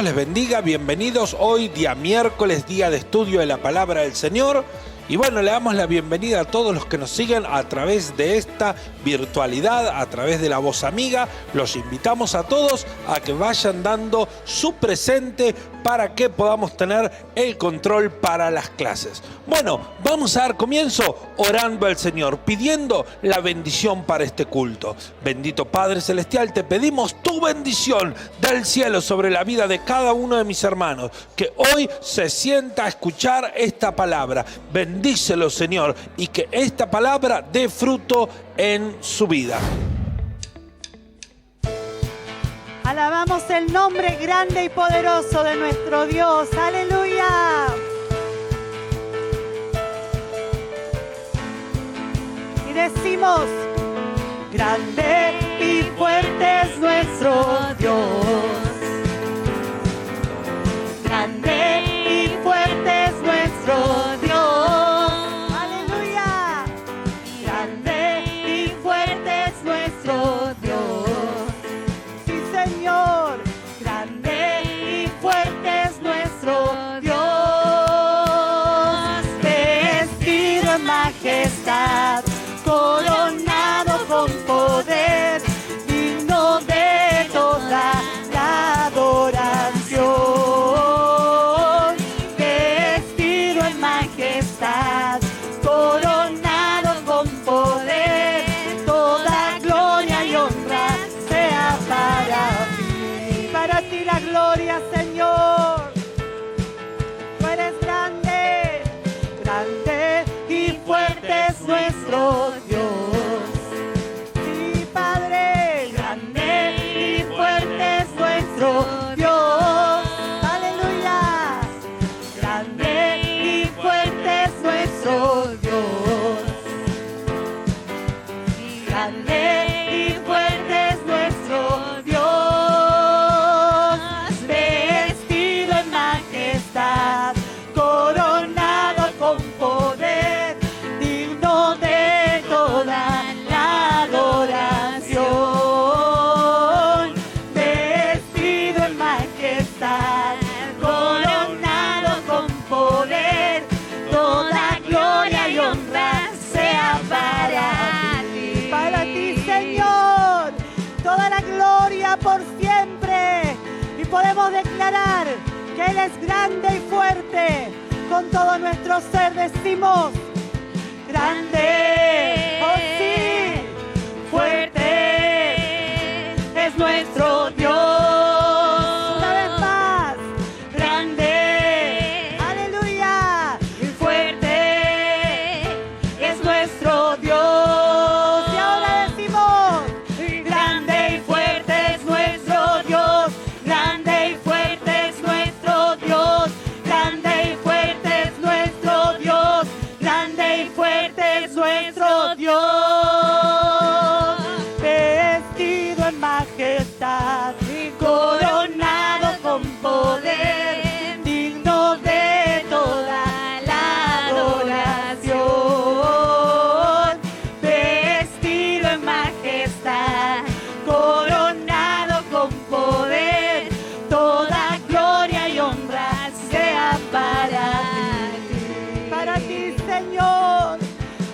Dios les bendiga, bienvenidos hoy día miércoles, día de estudio de la Palabra del Señor. Y bueno, le damos la bienvenida a todos los que nos siguen a través de esta virtualidad, a través de la voz amiga. Los invitamos a todos a que vayan dando su presente para que podamos tener el control para las clases. Bueno, vamos a dar comienzo orando al Señor, pidiendo la bendición para este culto. Bendito Padre Celestial, te pedimos tu bendición del cielo sobre la vida de cada uno de mis hermanos, que hoy se sienta a escuchar esta palabra. Bendícelo, Señor, y que esta palabra dé fruto en su vida. Alabamos el nombre grande y poderoso de nuestro Dios. ¡Aleluya! Y decimos: grande y fuerte es nuestro Dios. Grande y fuerte es nuestro Dios. ¡Aleluya! Grande y fuerte es nuestro Dios. Sí, Señor. Grande y fuerte es nuestro Dios. Vestido en majestad, coronado con poder, digno de toda la adoración. Vestido en majestad, coronado con poder, toda gloria y honra sea para ti. Para ti la gloria, Señor. Tú eres grande, grande y fuerte es nuestro Dios. Sí, Padre, grande y fuerte es nuestro Dios. Aleluya. Grande y fuerte es nuestro Dios. Grande y fuerte es nuestro Dios. Vestido en majestad, coronado con poder, digno de toda la adoración. Vestido en majestad, coronado con poder, toda gloria y honra sea para ti. Para ti, Señor, toda la gloria por siempre. Y podemos declarar que Él es grande y fuerte. Con todo nuestro ser decimos: grande, oh sí, fuerte es nuestro Dios. Una vez más, grande, aleluya, y fuerte es nuestro Dios. Y ahora decimos: grande y fuerte es nuestro Dios. Grande y fuerte es nuestro Dios. Grande y fuerte es nuestro Dios. Grande y fuerte es nuestro Dios. Vestido en majestad, coronado con poder, digno de toda la adoración. Vestido en majestad, coronado con poder, toda gloria y honra sea para ti. Para ti, Señor,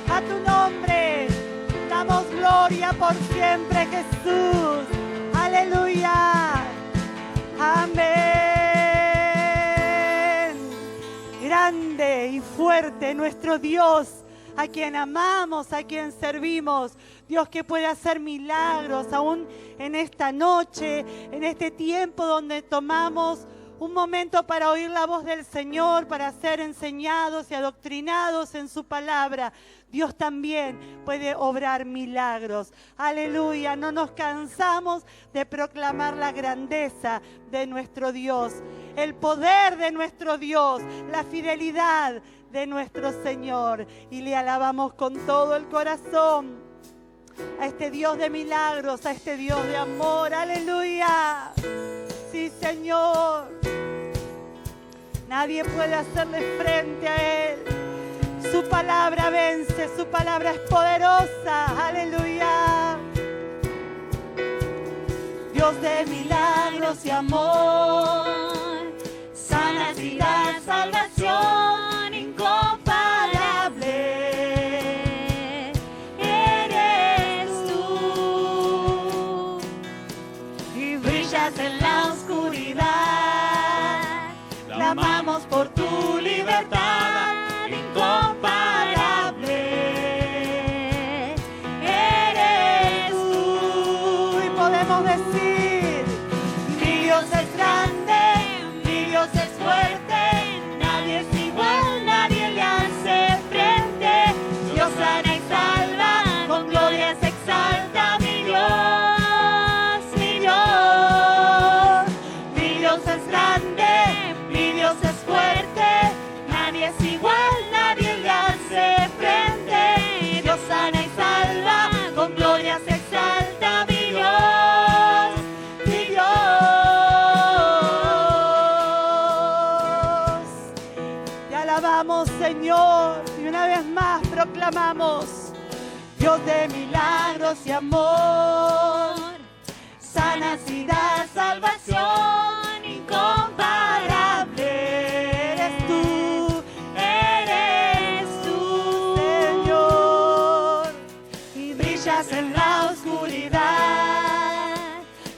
a tu nombre damos gloria por siempre, Jesús. Aleluya. Amén. Grande y fuerte nuestro Dios, a quien amamos, a quien servimos. Dios que puede hacer milagros aún en esta noche, en este tiempo donde tomamos un momento para oír la voz del Señor, para ser enseñados y adoctrinados en su palabra. Dios también puede obrar milagros. Aleluya, no nos cansamos de proclamar la grandeza de nuestro Dios, el poder de nuestro Dios, la fidelidad de nuestro Señor. Y le alabamos con todo el corazón a este Dios de milagros, a este Dios de amor. Aleluya. Sí, Señor. Nadie puede hacerle frente a Él. Su palabra vence, su palabra es poderosa. Aleluya. Dios de milagros y amor. salvación incomparable. Eres tú y brillas en la oscuridad. Clamamos por tu libertad incomparable. Eres tú y podemos decir: mi Dios es grande, mi Dios es fuerte, nadie es igual, nadie le hace frente. Dios sana y salva, con gloria se exalta mi Dios, mi Dios. Mi Dios es grande, mi Dios es fuerte, nadie es igual, nadie le hace frente. Dios sana y salva, con gloria se exalta mi Dios, mi Dios. Te alabamos, Señor, y una vez más proclamamos: Dios de milagros y amor, sanas y das salvación incomparable. Eres tú, Señor, y brillas en la oscuridad.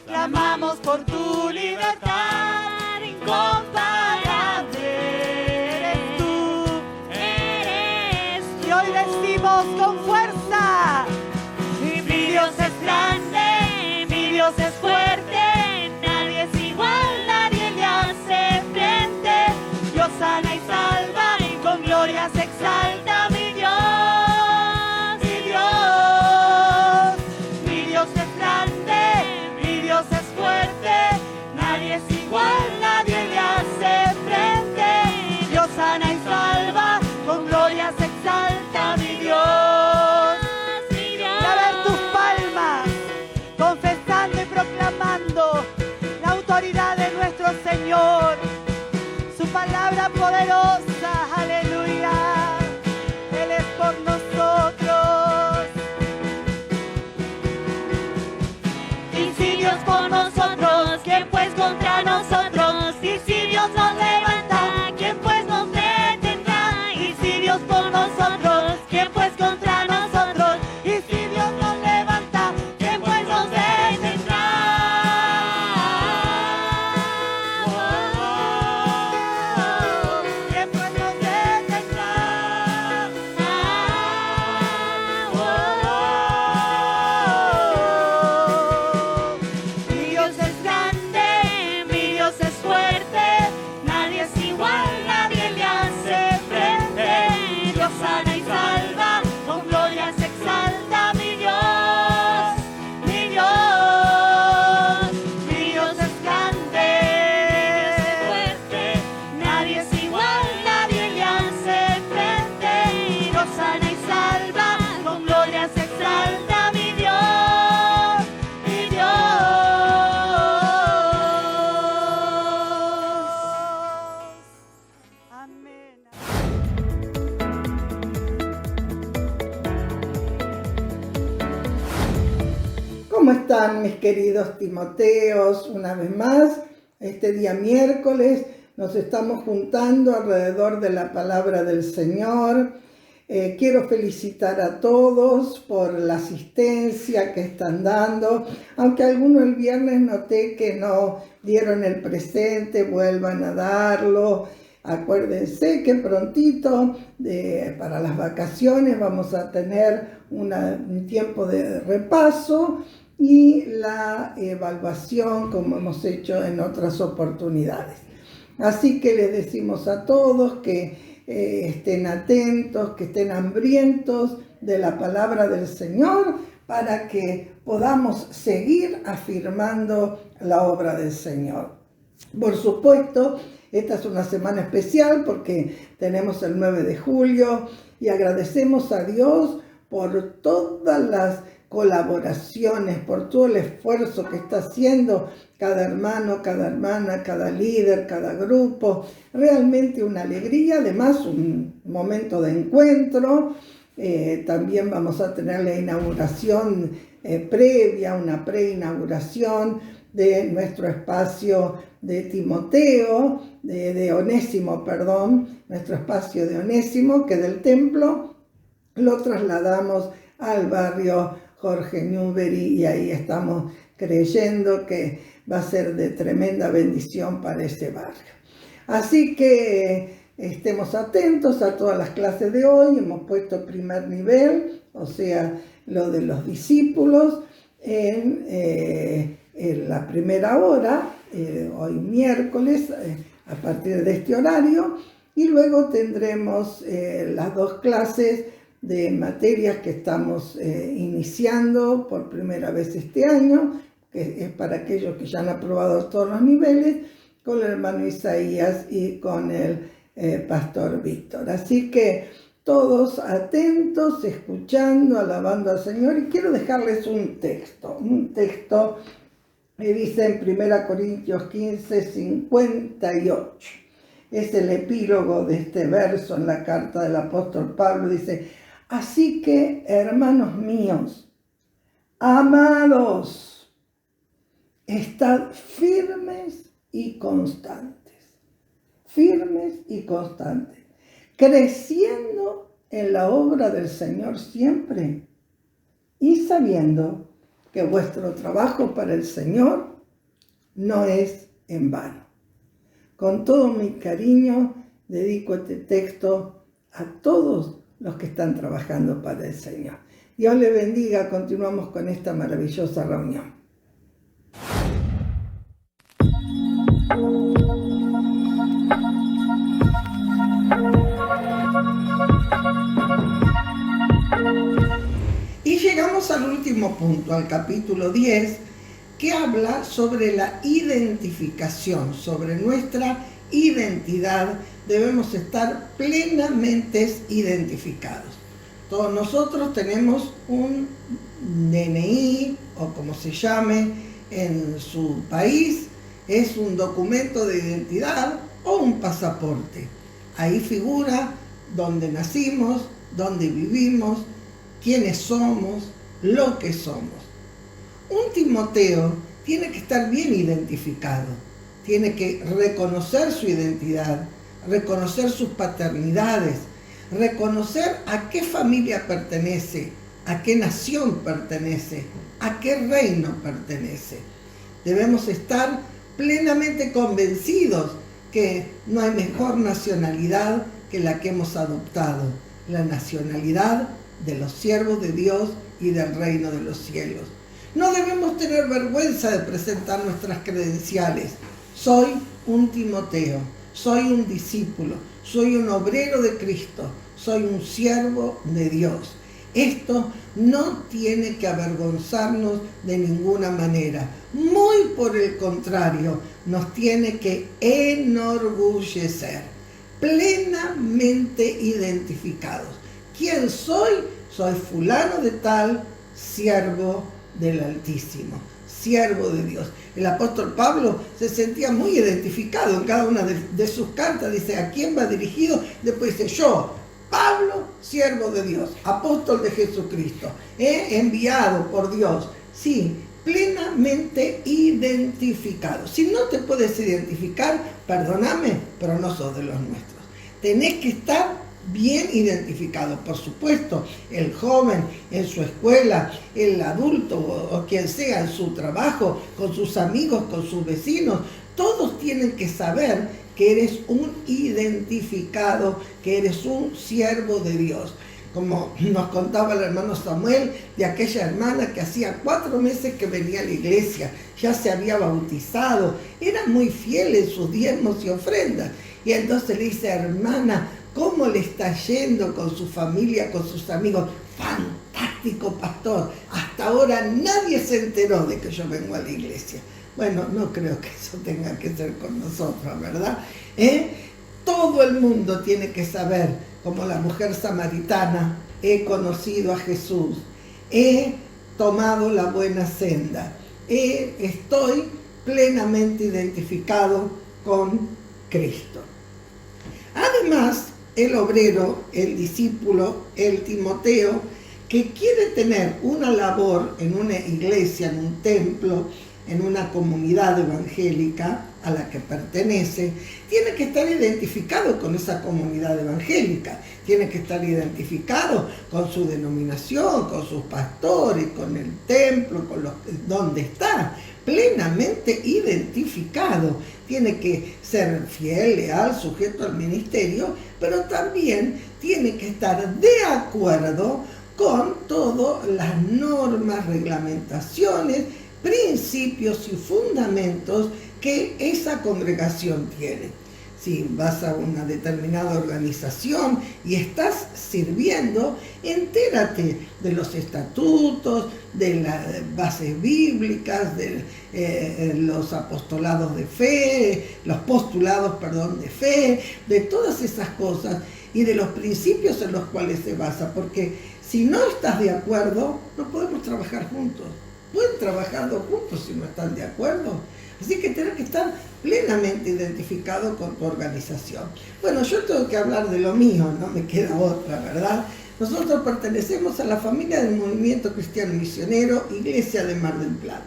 Clamamos por tu libertad incomparable. Eres tú, y hoy decimos con fuerza: mi Dios es grande, mi Dios es fuerte, nadie es igual, nadie le hace frente. Dios sana y salva, y con gloria se exalta mi Dios, mi Dios. Mi Dios es grande, mi Dios es fuerte, nadie es igual, nadie le hace frente. Dios sana y salva, con gloria se exalta mi Dios, mi Dios. Y a ver tus palmas, confesando y proclamando la autoridad de nuestro Señor, su palabra poderosa, aleluya. Él es por nosotros. Y si Dios por nosotros, ¿quién pues contra nosotros? Y si Dios nos levanta, ¿quién pues nos detendrá? Y si Dios por nosotros, ¿quién pues contra nosotros? Y si Dios nos levanta, ¿quién pues nos detendrá? ¿Quién pues nos detendrá? Mi Dios es grande, mi Dios es fuerte, nadie es igual, nadie le hace frente. Dios sana y salva, con gloria se exalta mi Dios, mi Dios. Mi Dios es grande, mi Dios es fuerte, nadie es igual, nadie le hace frente. Dios sana y salva, con gloria se exalta mi Dios, mi Dios. Amén. ¿Cómo están mis queridos Timoteos? Una vez más, este día miércoles nos estamos juntando alrededor de la palabra del Señor. Quiero felicitar a todos por la asistencia que están dando, aunque algunos el viernes noté que no dieron el presente, vuelvan a darlo. Acuérdense que prontito, para las vacaciones, vamos a tener un tiempo de repaso y la evaluación como hemos hecho en otras oportunidades. Así que les decimos a todos que estén atentos, que estén hambrientos de la palabra del Señor para que podamos seguir afirmando la obra del Señor. Por supuesto, esta es una semana especial porque tenemos el 9 de julio y agradecemos a Dios por todas las colaboraciones, por todo el esfuerzo que está haciendo cada hermano, cada hermana, cada líder, cada grupo. Realmente una alegría, además un momento de encuentro. También vamos a tener la inauguración previa, una preinauguración de nuestro espacio de Timoteo, de Onésimo, perdón, nuestro espacio de Onésimo, que del templo lo trasladamos al barrio Jorge Newbery y ahí estamos creyendo que va a ser de tremenda bendición para ese barrio. Así que estemos atentos a todas las clases de hoy. Hemos puesto primer nivel, o sea, lo de los discípulos, en la primera hora, hoy miércoles, a partir de este horario, y luego tendremos las dos clases de materias que estamos iniciando por primera vez este año, que es para aquellos que ya han aprobado todos los niveles, con el hermano Isaías y con el pastor Víctor. Así que todos atentos, escuchando, alabando al Señor. Y quiero dejarles un texto que dice en 1 Corintios 15, 58. Es el epílogo de este verso en la carta del apóstol Pablo. Dice: así que, hermanos míos, amados, estad firmes y constantes, creciendo en la obra del Señor siempre, y sabiendo que vuestro trabajo para el Señor no es en vano. Con todo mi cariño dedico este texto a todos los que están trabajando para el Señor. Dios le bendiga. Continuamos con esta maravillosa reunión. Y llegamos al último punto, al capítulo 10, que habla sobre la identificación, sobre nuestra identidad. Debemos estar plenamente identificados. Todos nosotros tenemos un DNI, o como se llame en su país, es un documento de identidad o un pasaporte. Ahí figura dónde nacimos, dónde vivimos, quiénes somos, lo que somos. Un Timoteo tiene que estar bien identificado, tiene que reconocer su identidad, reconocer sus paternidades, reconocer a qué familia pertenece, a qué nación pertenece, a qué reino pertenece. Debemos estar plenamente convencidos que no hay mejor nacionalidad que la que hemos adoptado, la nacionalidad de los siervos de Dios y del reino de los cielos. No debemos tener vergüenza de presentar nuestras credenciales. Soy un Timoteo, soy un discípulo, soy un obrero de Cristo, soy un siervo de Dios. Esto no tiene que avergonzarnos de ninguna manera. Muy por el contrario, nos tiene que enorgullecer. Plenamente identificados. ¿Quién soy? Soy fulano de tal, siervo del Altísimo, siervo de Dios. El apóstol Pablo se sentía muy identificado en cada una de sus cartas. Dice, ¿a quién va dirigido? Después dice, yo, Pablo, siervo de Dios, apóstol de Jesucristo, enviado por Dios. Sí, plenamente identificado. Si no te puedes identificar, perdóname, pero no sos de los nuestros. Tenés que estar bien identificado. Por supuesto, el joven en su escuela, el adulto o quien sea en su trabajo, con sus amigos, con sus vecinos, todos tienen que saber que eres un identificado, que eres un siervo de Dios. Como nos contaba el hermano Samuel de aquella hermana que hacía 4 meses que venía a la iglesia, ya se había bautizado, era muy fiel en sus diezmos y ofrendas. Y entonces le dice, hermana, ¿cómo le está yendo con su familia, con sus amigos? Fantástico, pastor. Hasta ahora nadie se enteró de que yo vengo a la iglesia. Bueno, no creo que eso tenga que ser con nosotros, ¿verdad? Todo el mundo tiene que saber, como la mujer samaritana, he conocido a Jesús, he tomado la buena senda, estoy plenamente identificado con Cristo. Además, el obrero, el discípulo, el Timoteo, que quiere tener una labor en una iglesia, en un templo, en una comunidad evangélica, a la que pertenece, tiene que estar identificado con esa comunidad evangélica, tiene que estar identificado con su denominación, con sus pastores, con el templo, con donde está, plenamente identificado. Tiene que ser fiel, leal, sujeto al ministerio, pero también tiene que estar de acuerdo con todas las normas, reglamentaciones, principios y fundamentos que esa congregación tiene. Si vas a una determinada organización y estás sirviendo, entérate de los estatutos, de las bases bíblicas, de los apostolados de fe, los postulados, perdón, de fe, de todas esas cosas y de los principios en los cuales se basa, porque si no estás de acuerdo, no podemos trabajar juntos. Pueden trabajar juntos si no están de acuerdo. Así que tienes que estar plenamente identificado con tu organización. Bueno, yo tengo que hablar de lo mío, no me queda otra, ¿verdad? Nosotros pertenecemos a la familia del Movimiento Cristiano Misionero, Iglesia de Mar del Plata.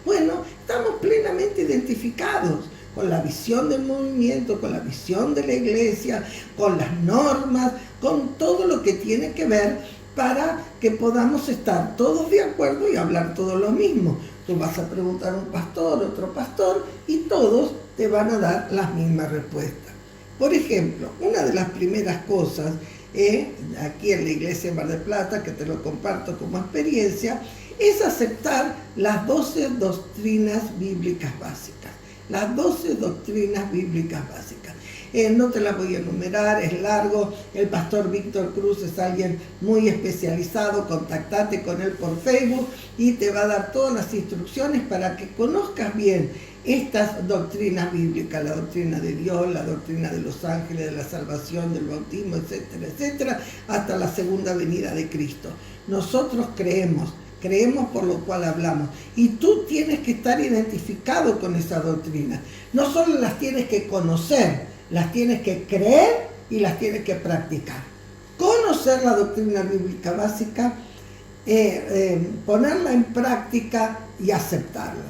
Bueno, estamos plenamente identificados con la visión del movimiento, con la visión de la iglesia, con las normas, con todo lo que tiene que ver para que podamos estar todos de acuerdo y hablar todos lo mismo. Tú vas a preguntar a un pastor, otro pastor, y todos te van a dar las mismas respuestas. Por ejemplo, una de las primeras cosas, aquí en la iglesia de Mar del Plata, que te lo comparto como experiencia, es aceptar las 12 doctrinas bíblicas básicas. Las 12 doctrinas bíblicas básicas. No te las voy a enumerar, es largo. El pastor Víctor Cruz es alguien muy especializado, contactate con él por Facebook y te va a dar todas las instrucciones para que conozcas bien estas doctrinas bíblicas, la doctrina de Dios, la doctrina de los ángeles, de la salvación, del bautismo, etcétera, etcétera, hasta la segunda venida de Cristo. Nosotros creemos por lo cual hablamos. Y tú tienes que estar identificado con esa doctrina. No solo las tienes que conocer, las tienes que creer y las tienes que practicar. Conocer la doctrina bíblica básica, ponerla en práctica y aceptarla.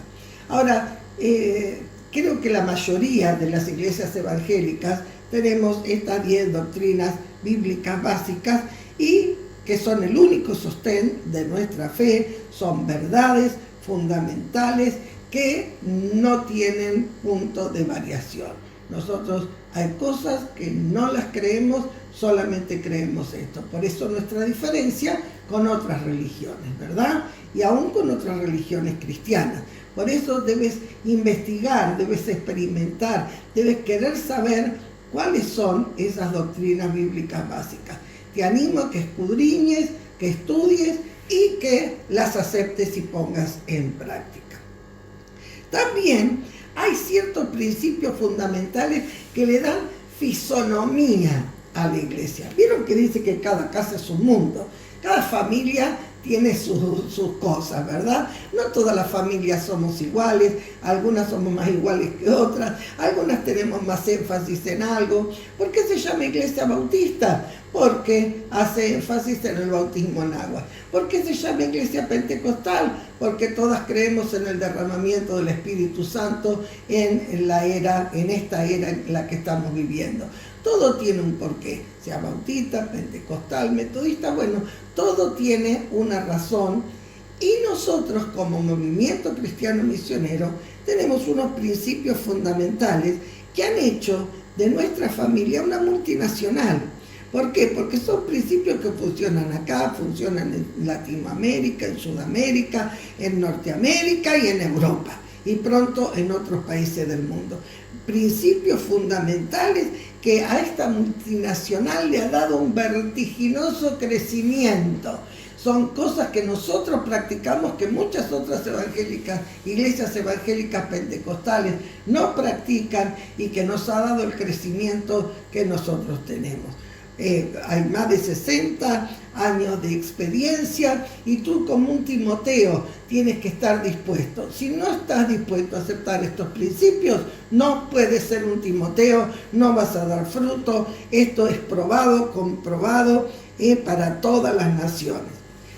Ahora, creo que la mayoría de las iglesias evangélicas tenemos estas 10 doctrinas bíblicas básicas y que son el único sostén de nuestra fe, son verdades fundamentales que no tienen punto de variación. Nosotros hay cosas que no las creemos, solamente creemos esto. Por eso nuestra diferencia con otras religiones, ¿verdad? Y aún con otras religiones cristianas. Por eso debes investigar, debes experimentar, debes querer saber cuáles son esas doctrinas bíblicas básicas. Te animo a que escudriñes, que estudies y que las aceptes y pongas en práctica. También hay ciertos principios fundamentales que le dan fisonomía a la iglesia. Vieron que dice que cada casa es un mundo, cada familia tiene sus cosas, ¿verdad? No todas las familias somos iguales, algunas somos más iguales que otras, algunas tenemos más énfasis en algo. ¿Por qué se llama Iglesia Bautista? Porque hace énfasis en el bautismo en agua. ¿Por qué se llama Iglesia Pentecostal? Porque todas creemos en el derramamiento del Espíritu Santo en esta era en la que estamos viviendo. Todo tiene un porqué, sea bautista, pentecostal, metodista, bueno, todo tiene una razón. Y nosotros como movimiento cristiano misionero tenemos unos principios fundamentales que han hecho de nuestra familia una multinacional. ¿Por qué? Porque son principios que funcionan acá, funcionan en Latinoamérica, en Sudamérica, en Norteamérica y en Europa. Y pronto en otros países del mundo. Principios fundamentales que a esta multinacional le ha dado un vertiginoso crecimiento. Son cosas que nosotros practicamos que muchas otras iglesias evangélicas pentecostales no practican y que nos ha dado el crecimiento que nosotros tenemos. Hay más de 60 años de experiencia y tú como un Timoteo tienes que estar dispuesto. Si no estás dispuesto a aceptar estos principios, no puedes ser un Timoteo, no vas a dar fruto. Esto es probado, comprobado para todas las naciones.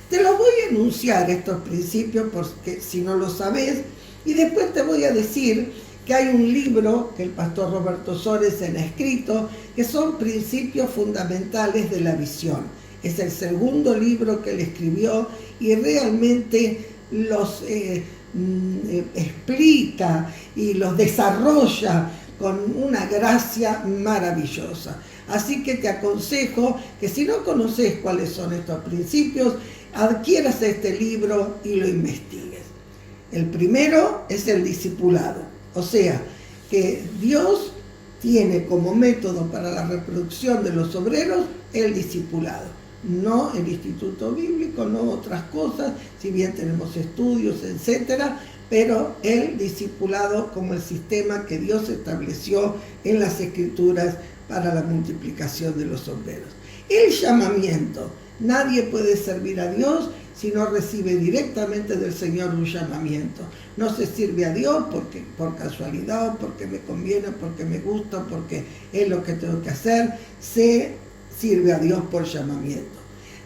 Te los voy a enunciar estos principios porque si no lo sabes y después te voy a decir que hay un libro que el pastor Roberto Sorensen ha escrito, que son principios fundamentales de la visión. Es el segundo libro que él escribió y realmente los explica y los desarrolla con una gracia maravillosa. Así que te aconsejo que si no conoces cuáles son estos principios, adquieras este libro y lo investigues. El primero es el discipulado, o sea, que Dios tiene como método para la reproducción de los obreros el discipulado, no el instituto bíblico, no otras cosas, si bien tenemos estudios, etcétera, pero el discipulado como el sistema que Dios estableció en las Escrituras para la multiplicación de los obreros. El llamamiento. Nadie puede servir a Dios si no recibe directamente del Señor un llamamiento. No se sirve a Dios porque, por casualidad, o porque me conviene, porque me gusta, porque es lo que tengo que hacer. Se sirve a Dios por llamamiento.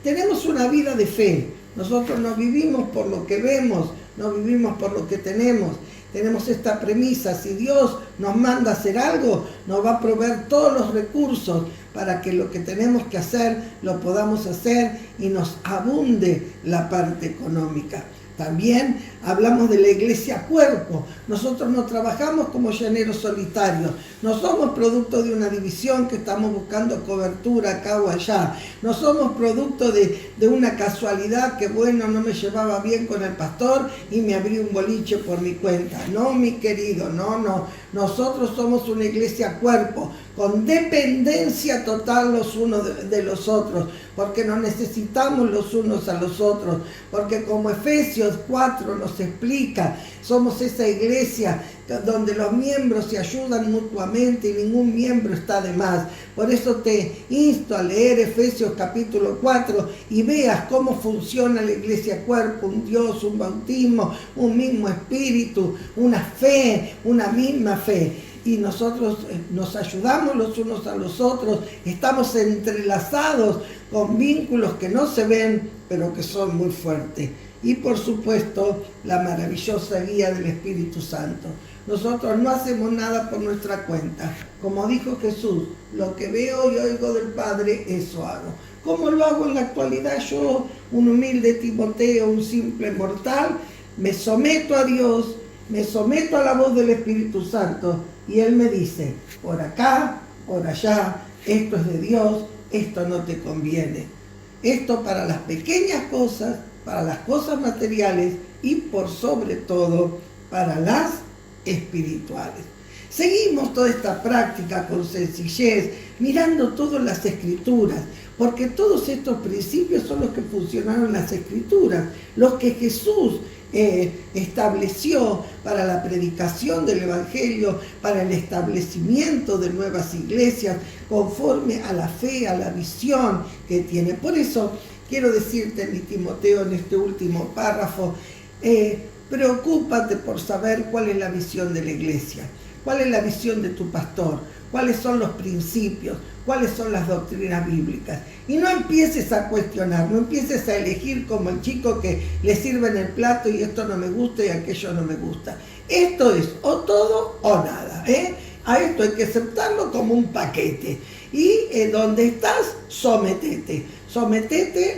Tenemos una vida de fe. Nosotros no vivimos por lo que vemos, no vivimos por lo que tenemos. Tenemos esta premisa: si Dios nos manda a hacer algo, nos va a proveer todos los recursos para que lo que tenemos que hacer lo podamos hacer y nos abunde la parte económica. También hablamos de la iglesia cuerpo. Nosotros no trabajamos como llaneros solitarios. No somos producto de una división que estamos buscando cobertura acá o allá. No somos producto de una casualidad que, bueno, no me llevaba bien con el pastor y me abrí un boliche por mi cuenta. No, mi querido, no. Nosotros somos una iglesia cuerpo, con dependencia total los unos de los otros, porque nos necesitamos los unos a los otros, porque como Efesios 4 nos explica, somos esa iglesia donde los miembros se ayudan mutuamente y ningún miembro está de más. Por eso te insto a leer Efesios capítulo 4 y veas cómo funciona la iglesia cuerpo: un Dios, un bautismo, un mismo espíritu, una fe, una misma fe. Y nosotros nos ayudamos los unos a los otros, estamos entrelazados con vínculos que no se ven, pero que son muy fuertes. Y por supuesto, la maravillosa guía del Espíritu Santo. Nosotros no hacemos nada por nuestra cuenta. Como dijo Jesús, lo que veo y oigo del Padre, eso hago. ¿Cómo lo hago en la actualidad yo, un humilde Timoteo, un simple mortal? Me someto a Dios, me someto a la voz del Espíritu Santo y Él me dice: por acá, por allá, esto es de Dios, esto no te conviene. Esto para las pequeñas cosas, para las cosas materiales y por sobre todo para las espirituales. Seguimos toda esta práctica con sencillez, mirando todas las Escrituras, porque todos estos principios son los que funcionaron en las Escrituras, los que Jesús estableció para la predicación del Evangelio, para el establecimiento de nuevas iglesias, conforme a la fe, a la visión que tiene. Por eso quiero decirte, mi Timoteo, en este último párrafo, preocúpate por saber cuál es la visión de la iglesia, cuál es la visión de tu pastor, cuáles son los principios, cuáles son las doctrinas bíblicas. Y no empieces a cuestionar, no empieces a elegir como el chico que le sirven el plato y esto no me gusta y aquello no me gusta. Esto es o todo o nada, A esto hay que aceptarlo como un paquete. Y donde estás, sometete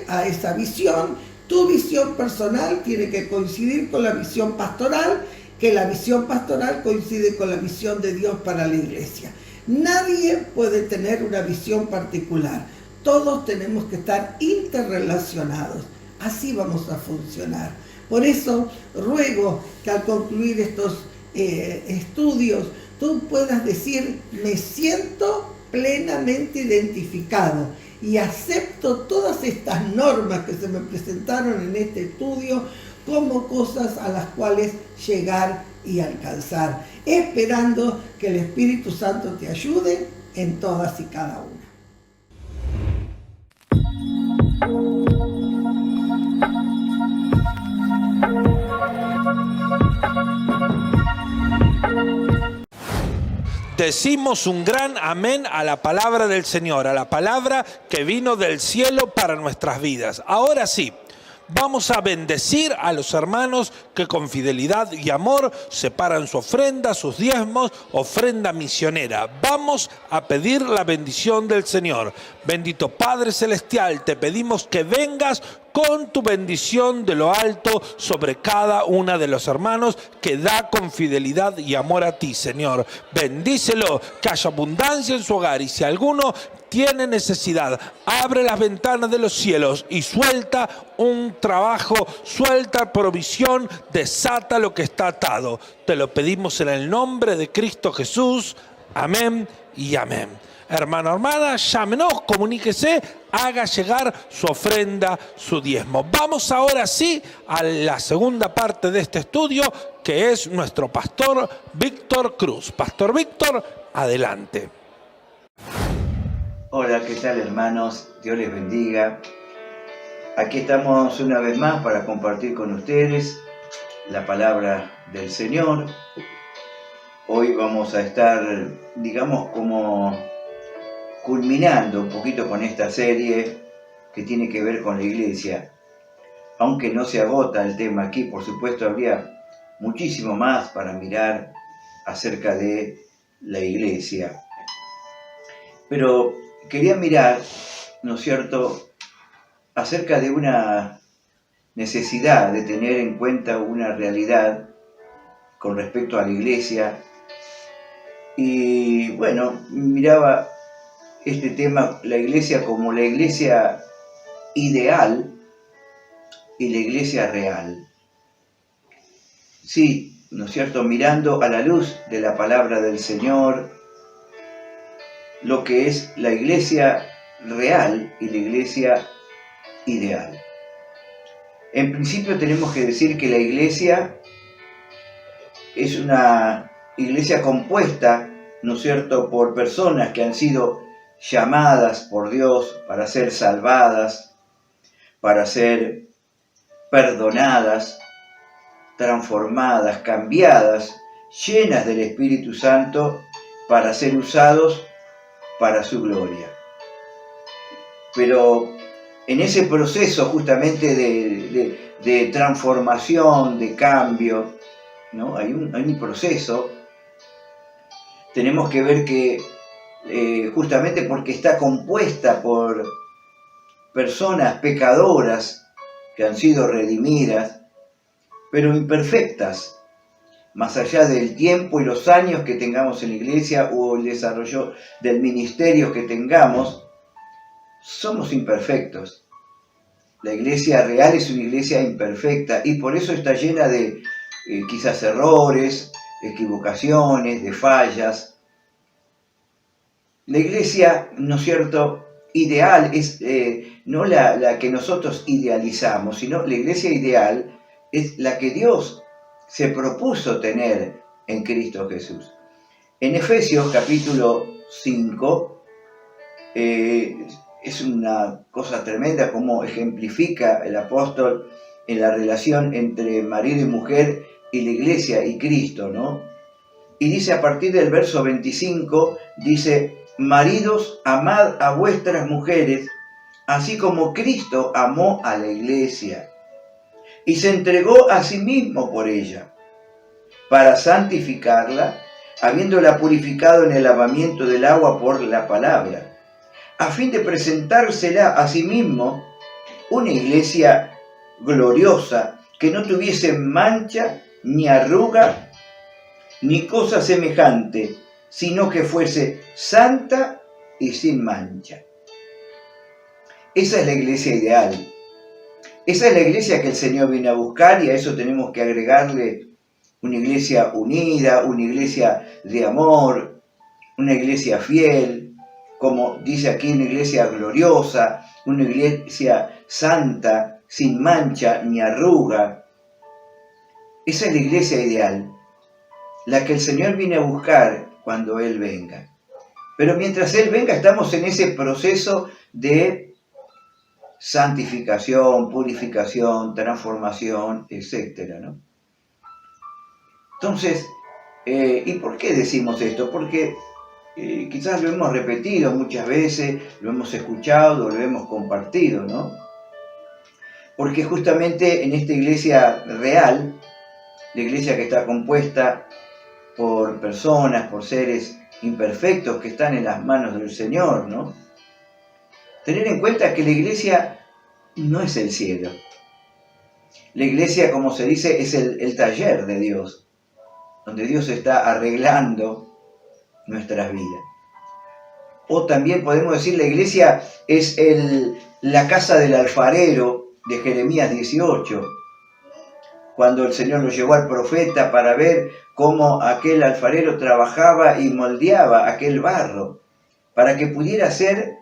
a esa visión. Tu visión personal tiene que coincidir con la visión pastoral, que la visión pastoral coincide con la visión de Dios para la iglesia. Nadie puede tener una visión particular. Todos tenemos que estar interrelacionados. Así vamos a funcionar. Por eso ruego que al concluir estos estudios tú puedas decir: me siento plenamente identificado y acepto todas estas normas que se me presentaron en este estudio como cosas a las cuales llegar y alcanzar, esperando que el Espíritu Santo te ayude en todas y cada una. Decimos un gran amén a la palabra del Señor, a la palabra que vino del cielo para nuestras vidas. Ahora sí, Vamos a bendecir a los hermanos que con fidelidad y amor separan su ofrenda, sus diezmos, ofrenda misionera. Vamos a pedir la bendición del Señor. Bendito Padre Celestial, te pedimos que vengas con tu bendición de lo alto sobre cada uno de los hermanos que da con fidelidad y amor a ti, Señor. Bendícelo, que haya abundancia en su hogar, y si alguno tiene necesidad, abre las ventanas de los cielos y suelta un trabajo, suelta provisión, desata lo que está atado. Te lo pedimos en el nombre de Cristo Jesús. Amén y amén. Hermano, hermana, llámenos, comuníquese, haga llegar su ofrenda, su diezmo. Vamos ahora sí a la segunda parte de este estudio, que es nuestro pastor Víctor Cruz. Pastor Víctor, adelante. Hola, ¿qué tal, hermanos? Dios les bendiga. Aquí estamos una vez más para compartir con ustedes la palabra del Señor. Hoy vamos a estar, digamos, como culminando un poquito con esta serie que tiene que ver con la iglesia. Aunque no se agota el tema aquí, por supuesto, habría muchísimo más para mirar acerca de la iglesia. Pero quería mirar, ¿no es cierto?, acerca de una necesidad de tener en cuenta una realidad con respecto a la iglesia. Y bueno, miraba este tema, la iglesia como la iglesia ideal y la iglesia real. Sí, ¿no es cierto?, mirando a la luz de la palabra del Señor, lo que es la iglesia real y la iglesia ideal. En principio tenemos que decir que la iglesia es una iglesia compuesta, ¿no es cierto?, por personas que han sido llamadas por Dios para ser salvadas, para ser perdonadas, transformadas, cambiadas, llenas del Espíritu Santo para ser usados para su gloria. Pero en ese proceso justamente de transformación, de cambio, ¿no? Hay un proceso. Tenemos que ver que justamente porque está compuesta por personas pecadoras que han sido redimidas, pero imperfectas, más allá del tiempo y los años que tengamos en la iglesia o el desarrollo del ministerio que tengamos, somos imperfectos. La iglesia real es una iglesia imperfecta y por eso está llena de quizás errores, equivocaciones, de fallas. La iglesia, ¿no es cierto?, ideal es no la que nosotros idealizamos, sino la iglesia ideal es la que Dios se propuso tener en Cristo Jesús. En Efesios capítulo 5 es una cosa tremenda como ejemplifica el apóstol en la relación entre marido y mujer y la iglesia y Cristo, ¿no? Y dice a partir del verso 25, dice: maridos, amad a vuestras mujeres, así como Cristo amó a la iglesia y se entregó a sí mismo por ella, para santificarla, habiéndola purificado en el lavamiento del agua por la palabra, a fin de presentársela a sí mismo una iglesia gloriosa, que no tuviese mancha, ni arruga, ni cosa semejante, sino que fuese santa y sin mancha. Esa es la iglesia ideal. Esa es la iglesia que el Señor viene a buscar, y a eso tenemos que agregarle una iglesia unida, una iglesia de amor, una iglesia fiel, como dice aquí, una iglesia gloriosa, una iglesia santa, sin mancha ni arruga. Esa es la iglesia ideal, la que el Señor viene a buscar cuando Él venga. Pero mientras Él venga, estamos en ese proceso de santificación, purificación, transformación, etc., ¿no? Entonces, ¿y por qué decimos esto? Porque quizás lo hemos repetido muchas veces, lo hemos escuchado, lo hemos compartido, ¿no? porque justamente en esta iglesia real, la iglesia que está compuesta por personas, por seres imperfectos que están en las manos del Señor, ¿no? Tener en cuenta que la iglesia no es el cielo. La iglesia, como se dice, es el taller de Dios, donde Dios está arreglando nuestras vidas. O también podemos decir, la iglesia es la casa del alfarero de Jeremías 18, cuando el Señor lo llevó al profeta para ver cómo aquel alfarero trabajaba y moldeaba aquel barro, para que pudiera ser,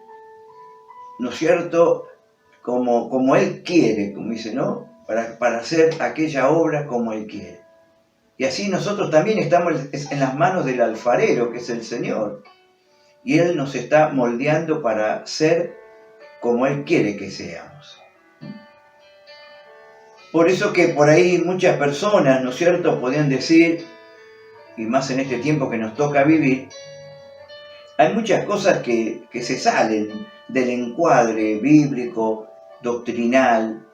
¿no es cierto?, como Él quiere, como dice, ¿no?, para hacer aquella obra como Él quiere. Y así nosotros también estamos en las manos del alfarero, que es el Señor, y Él nos está moldeando para ser como Él quiere que seamos. Por eso que por ahí muchas personas, ¿no es cierto?, podían decir, y más en este tiempo que nos toca vivir, hay muchas cosas que se salen del encuadre bíblico, doctrinal,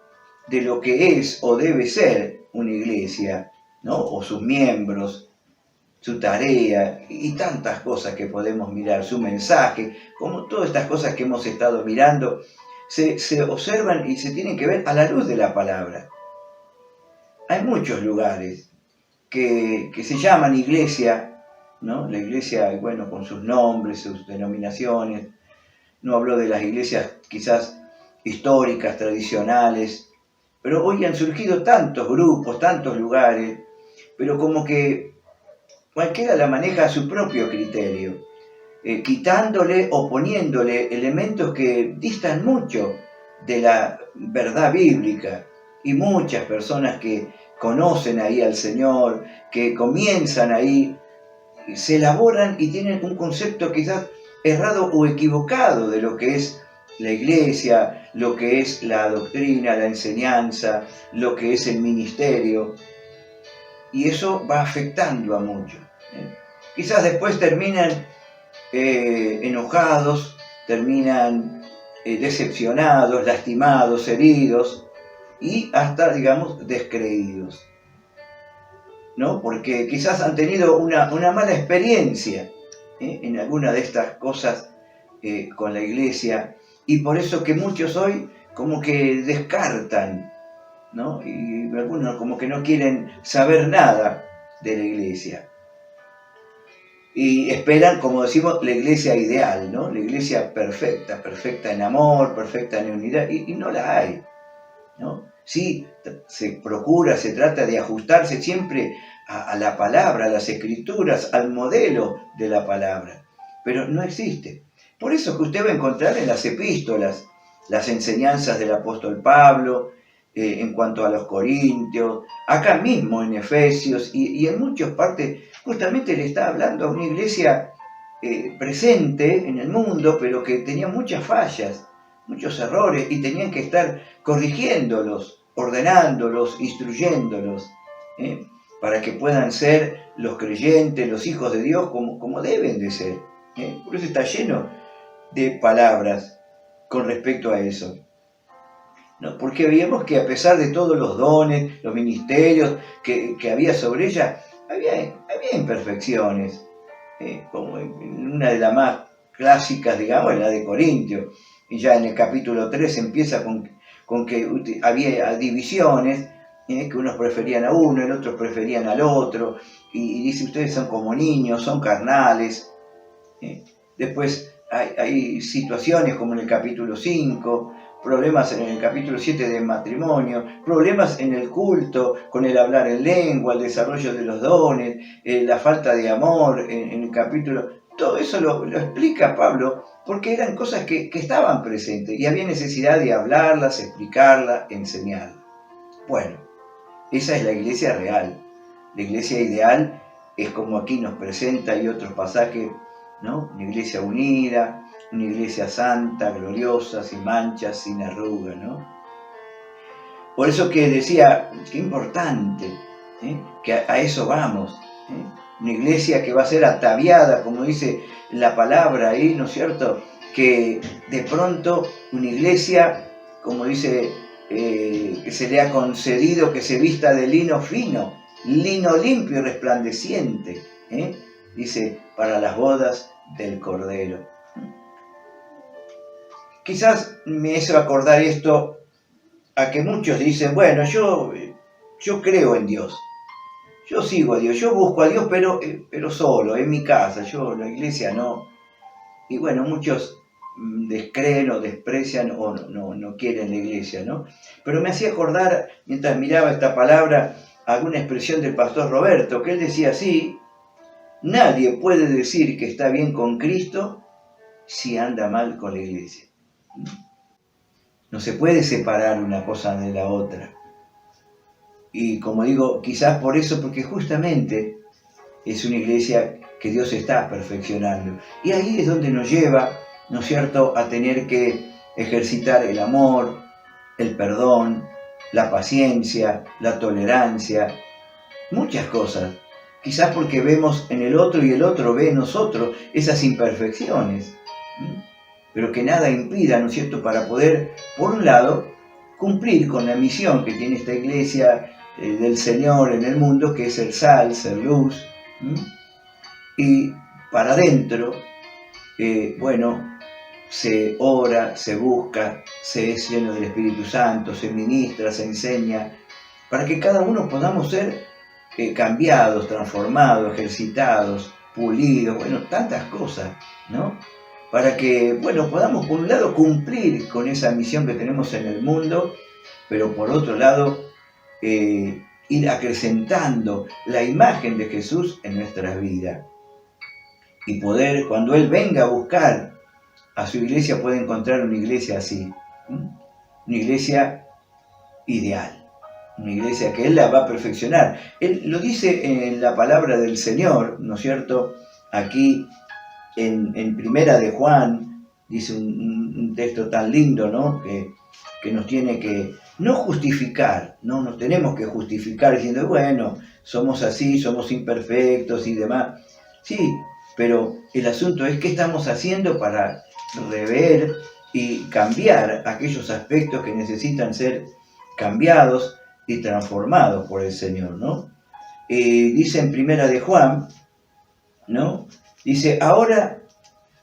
de lo que es o debe ser una iglesia, ¿no?, o sus miembros, su tarea y tantas cosas que podemos mirar, su mensaje, como todas estas cosas que hemos estado mirando, se observan y se tienen que ver a la luz de la palabra. Hay muchos lugares que se llaman iglesia, ¿no? La iglesia, bueno, con sus nombres, sus denominaciones. No hablo de las iglesias quizás históricas, tradicionales, pero hoy han surgido tantos grupos, tantos lugares, pero como que cualquiera la maneja a su propio criterio, quitándole o poniéndole elementos que distan mucho de la verdad bíblica. Y muchas personas que conocen ahí al Señor, que comienzan ahí, se elaboran y tienen un concepto quizás errado o equivocado de lo que es la iglesia, lo que es la doctrina, la enseñanza, lo que es el ministerio. Y eso va afectando a muchos. Quizás después terminan enojados, terminan decepcionados, lastimados, heridos y hasta, digamos, descreídos, ¿no? Porque quizás han tenido una mala experiencia en alguna de estas cosas con la iglesia, y por eso que muchos hoy como que descartan, ¿no? Y algunos como que no quieren saber nada de la iglesia. Y esperan, como decimos, la iglesia ideal, ¿no? La iglesia perfecta, perfecta en amor, perfecta en unidad, y no la hay, ¿no? Sí, se procura, se trata de ajustarse siempre a la palabra, a las escrituras, al modelo de la palabra, pero no existe. Por eso que usted va a encontrar en las epístolas las enseñanzas del apóstol Pablo, en cuanto a los Corintios, acá mismo en Efesios y en muchas partes, justamente le está hablando a una iglesia presente en el mundo, pero que tenía muchas fallas, muchos errores, y tenían que estar corrigiéndolos, ordenándolos, instruyéndolos, para que puedan ser los creyentes, los hijos de Dios, como deben de ser. Por eso está lleno de palabras con respecto a eso. ¿No? Porque veíamos que a pesar de todos los dones, los ministerios que había sobre ella, había imperfecciones, como en una de las más clásicas, digamos, la de Corintios, y ya en el capítulo 3 empieza con que había divisiones, que unos preferían a uno, el otro preferían al otro, y dice, ustedes son como niños, son carnales. Después hay situaciones como en el capítulo 5, problemas en el capítulo 7 de matrimonio, problemas en el culto, con el hablar en lengua, el desarrollo de los dones, la falta de amor en el capítulo. Todo eso lo explica Pablo, porque eran cosas que estaban presentes y había necesidad de hablarlas, explicarlas, enseñarlas. Bueno, esa es la iglesia real. La iglesia ideal es como aquí nos presenta, y otros pasajes, ¿no? Una iglesia unida, una iglesia santa, gloriosa, sin manchas, sin arrugas, ¿no? Por eso que decía, qué importante, que a eso vamos, una iglesia que va a ser ataviada, como dice la palabra ahí, ¿no es cierto? Que de pronto una iglesia, como dice que se le ha concedido que se vista de lino fino, lino limpio y resplandeciente, dice, para las bodas del Cordero. Quizás me hizo acordar esto a que muchos dicen, bueno, yo creo en Dios, yo sigo a Dios, yo busco a Dios, pero solo, en mi casa, yo en la iglesia no. Y bueno, muchos descreen o desprecian o no quieren la iglesia, ¿no? Pero me hacía acordar, mientras miraba esta palabra, alguna expresión del pastor Roberto, que él decía así: nadie puede decir que está bien con Cristo si anda mal con la iglesia. No se puede separar una cosa de la otra. Y como digo, quizás por eso, porque justamente es una iglesia que Dios está perfeccionando. Y ahí es donde nos lleva, ¿no es cierto?, a tener que ejercitar el amor, el perdón, la paciencia, la tolerancia, muchas cosas. Quizás porque vemos en el otro y el otro ve en nosotros esas imperfecciones. Pero que nada impida, ¿no es cierto?, para poder, por un lado, cumplir con la misión que tiene esta iglesia del Señor en el mundo, que es ser sal, ser luz. Y para adentro, bueno, se ora, se busca, se es lleno del Espíritu Santo, se ministra, se enseña, para que cada uno podamos ser cambiados, transformados, ejercitados, pulidos, bueno, tantas cosas, ¿no? Para que, bueno, podamos por un lado cumplir con esa misión que tenemos en el mundo, pero por otro lado ir acrecentando la imagen de Jesús en nuestras vidas. Y poder, cuando Él venga a buscar a su iglesia, puede encontrar una iglesia así, una iglesia ideal, una iglesia que Él la va a perfeccionar. Él lo dice en la palabra del Señor, ¿no es cierto? Aquí en Primera de Juan, dice un texto tan lindo, ¿no? Que nos tiene que no justificar, no nos tenemos que justificar diciendo, bueno, somos así, somos imperfectos y demás. Sí, pero el asunto es qué estamos haciendo para rever y cambiar aquellos aspectos que necesitan ser cambiados y transformados por el Señor, ¿no? Dice en Primera de Juan, ¿no? Dice, ahora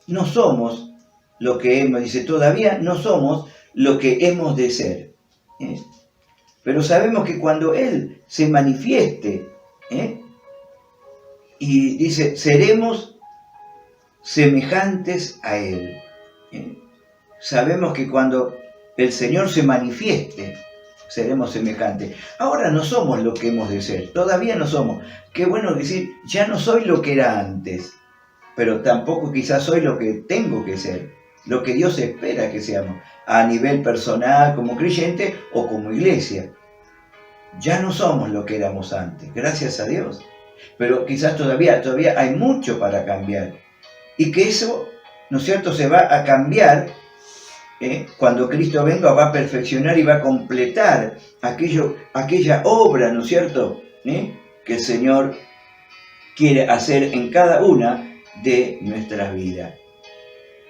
no somos lo que hemos, dice, todavía no somos lo que hemos de ser. Pero sabemos que cuando Él se manifieste, y dice, seremos semejantes a Él. Sabemos que cuando el Señor se manifieste, seremos semejantes. Ahora no somos lo que hemos de ser, todavía no somos. Qué bueno decir, ya no soy lo que era antes, pero tampoco quizás soy lo que tengo que ser, lo que Dios espera que seamos, a nivel personal, como creyente o como iglesia. Ya no somos lo que éramos antes, gracias a Dios. Pero quizás todavía hay mucho para cambiar. Y que eso, ¿no es cierto?, se va a cambiar cuando Cristo venga, va a perfeccionar y va a completar aquella obra, ¿no es cierto?, que el Señor quiere hacer en cada una de nuestras vidas.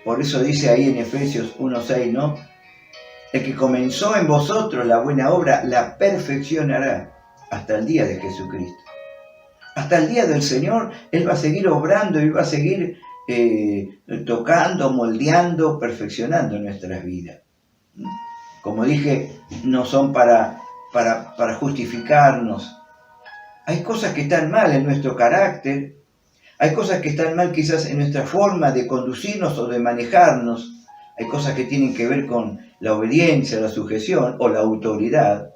Por eso dice ahí en Efesios 1:6, ¿no? El que comenzó en vosotros la buena obra, la perfeccionará hasta el día de Jesucristo. Hasta el día del Señor, Él va a seguir obrando y va a seguir tocando, moldeando, perfeccionando nuestras vidas. Como dije, no son para justificarnos. Hay cosas que están mal en nuestro carácter, hay cosas que están mal quizás en nuestra forma de conducirnos o de manejarnos, hay cosas que tienen que ver con la obediencia, la sujeción o la autoridad,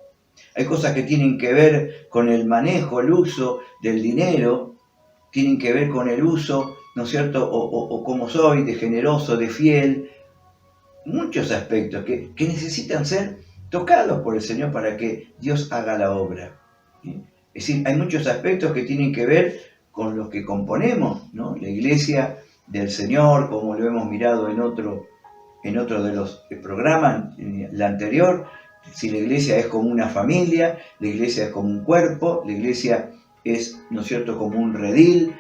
hay cosas que tienen que ver con el manejo, el uso del dinero, tienen que ver con el uso, ¿no es cierto?, o cómo soy, de generoso, de fiel, muchos aspectos que necesitan ser tocados por el Señor para que Dios haga la obra. Es decir, hay muchos aspectos que tienen que ver con los que componemos, ¿no?, la iglesia del Señor, como lo hemos mirado en otro de los programas, en la anterior. Si la iglesia es como una familia, la iglesia es como un cuerpo, la iglesia es, ¿no es cierto?, como un redil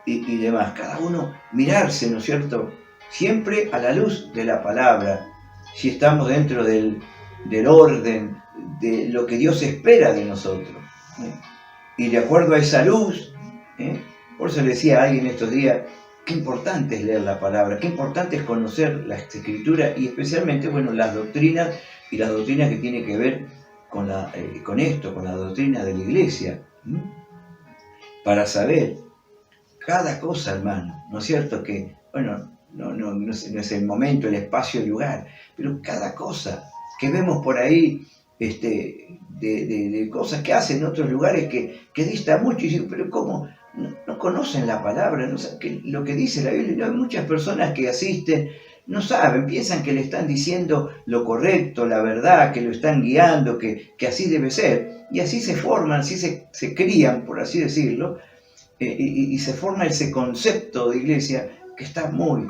y demás. Cada uno mirarse, ¿no es cierto?, siempre a la luz de la palabra. Si estamos dentro del del orden, de lo que Dios espera de nosotros. Y de acuerdo a esa luz, por eso le decía a alguien estos días, qué importante es leer la palabra, qué importante es conocer la Escritura y especialmente, bueno, las doctrinas y las doctrinas que tienen que ver con la doctrina de la Iglesia, para saber cada cosa, hermano, ¿no es cierto? Que, bueno, no es el momento, el espacio, el lugar, pero cada cosa que vemos por ahí, de cosas que hacen en otros lugares que dista mucho, y digo, pero ¿cómo? No conocen la palabra, no saben lo que dice la Biblia. Hay muchas personas que asisten, no saben, piensan que le están diciendo lo correcto, la verdad, que lo están guiando, que así debe ser, y así se forman, así se crían, por así decirlo, y se forma ese concepto de iglesia que está muy,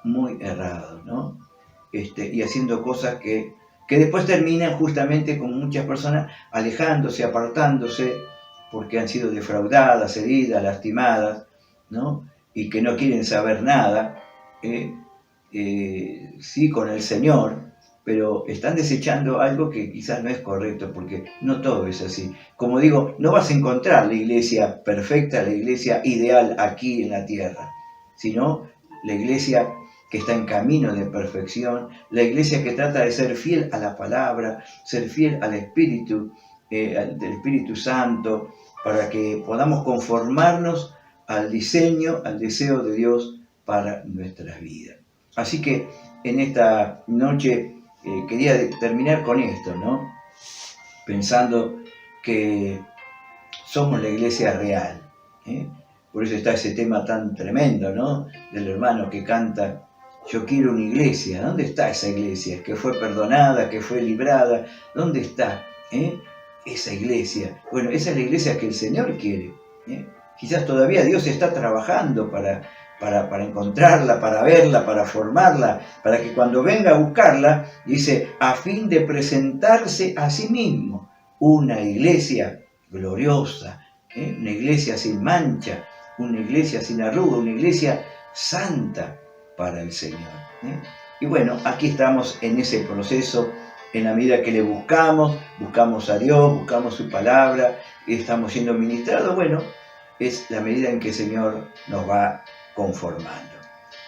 muy errado, ¿no? Y haciendo cosas que después terminan justamente con muchas personas alejándose, apartándose, porque han sido defraudadas, heridas, lastimadas, ¿no? Y que no quieren saber nada, sí, con el Señor, pero están desechando algo que quizás no es correcto, porque no todo es así. Como digo, no vas a encontrar la iglesia perfecta, la iglesia ideal aquí en la tierra, sino la iglesia que está en camino de perfección, la iglesia que trata de ser fiel a la palabra, ser fiel al Espíritu, del Espíritu Santo, para que podamos conformarnos al diseño, al deseo de Dios para nuestras vidas. Así que en esta noche quería terminar con esto, ¿no? Pensando que somos la iglesia real, Por eso está ese tema tan tremendo, ¿no? Del hermano que canta, yo quiero una iglesia. ¿Dónde está esa iglesia? Que fue perdonada, que fue librada. ¿Dónde está esa iglesia? Bueno, esa es la iglesia que el Señor quiere. Quizás todavía Dios está trabajando para encontrarla, para verla, para formarla, para que cuando venga a buscarla, dice, a fin de presentarse a sí mismo, una iglesia gloriosa, una iglesia sin mancha, una iglesia sin arruga, una iglesia santa para el Señor. Y bueno, aquí estamos en ese proceso, en la medida que le buscamos a Dios, buscamos su palabra, y estamos siendo ministrados, bueno, es la medida en que el Señor nos va conformando.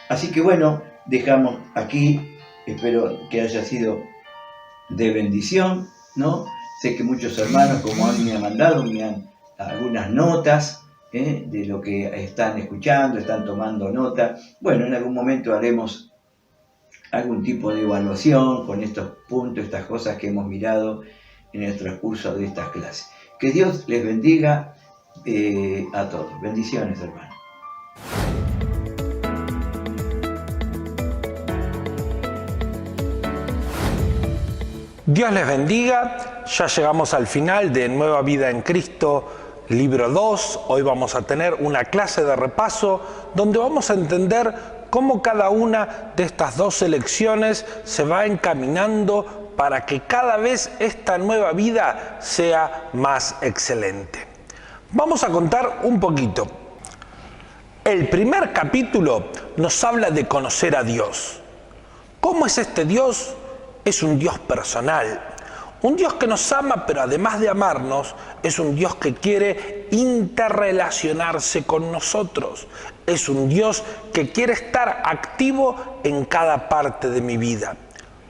Así que bueno, dejamos aquí, espero que haya sido de bendición, ¿no? Sé que muchos hermanos, como me han mandado, me han algunas notas de lo que están escuchando, están tomando nota. Bueno, en algún momento haremos algún tipo de evaluación con estos puntos, estas cosas que hemos mirado en el transcurso de estas clases. Que Dios les bendiga a todos. Bendiciones, hermanos. Dios les bendiga. Ya llegamos al final de Nueva Vida en Cristo, libro 2. Hoy vamos a tener una clase de repaso donde vamos a entender cómo cada una de estas dos lecciones se va encaminando para que cada vez esta nueva vida sea más excelente. Vamos a contar un poquito. El primer capítulo nos habla de conocer a Dios. ¿Cómo es este Dios? Es un Dios personal, un Dios que nos ama, pero además de amarnos, es un Dios que quiere interrelacionarse con nosotros. Es un Dios que quiere estar activo en cada parte de mi vida.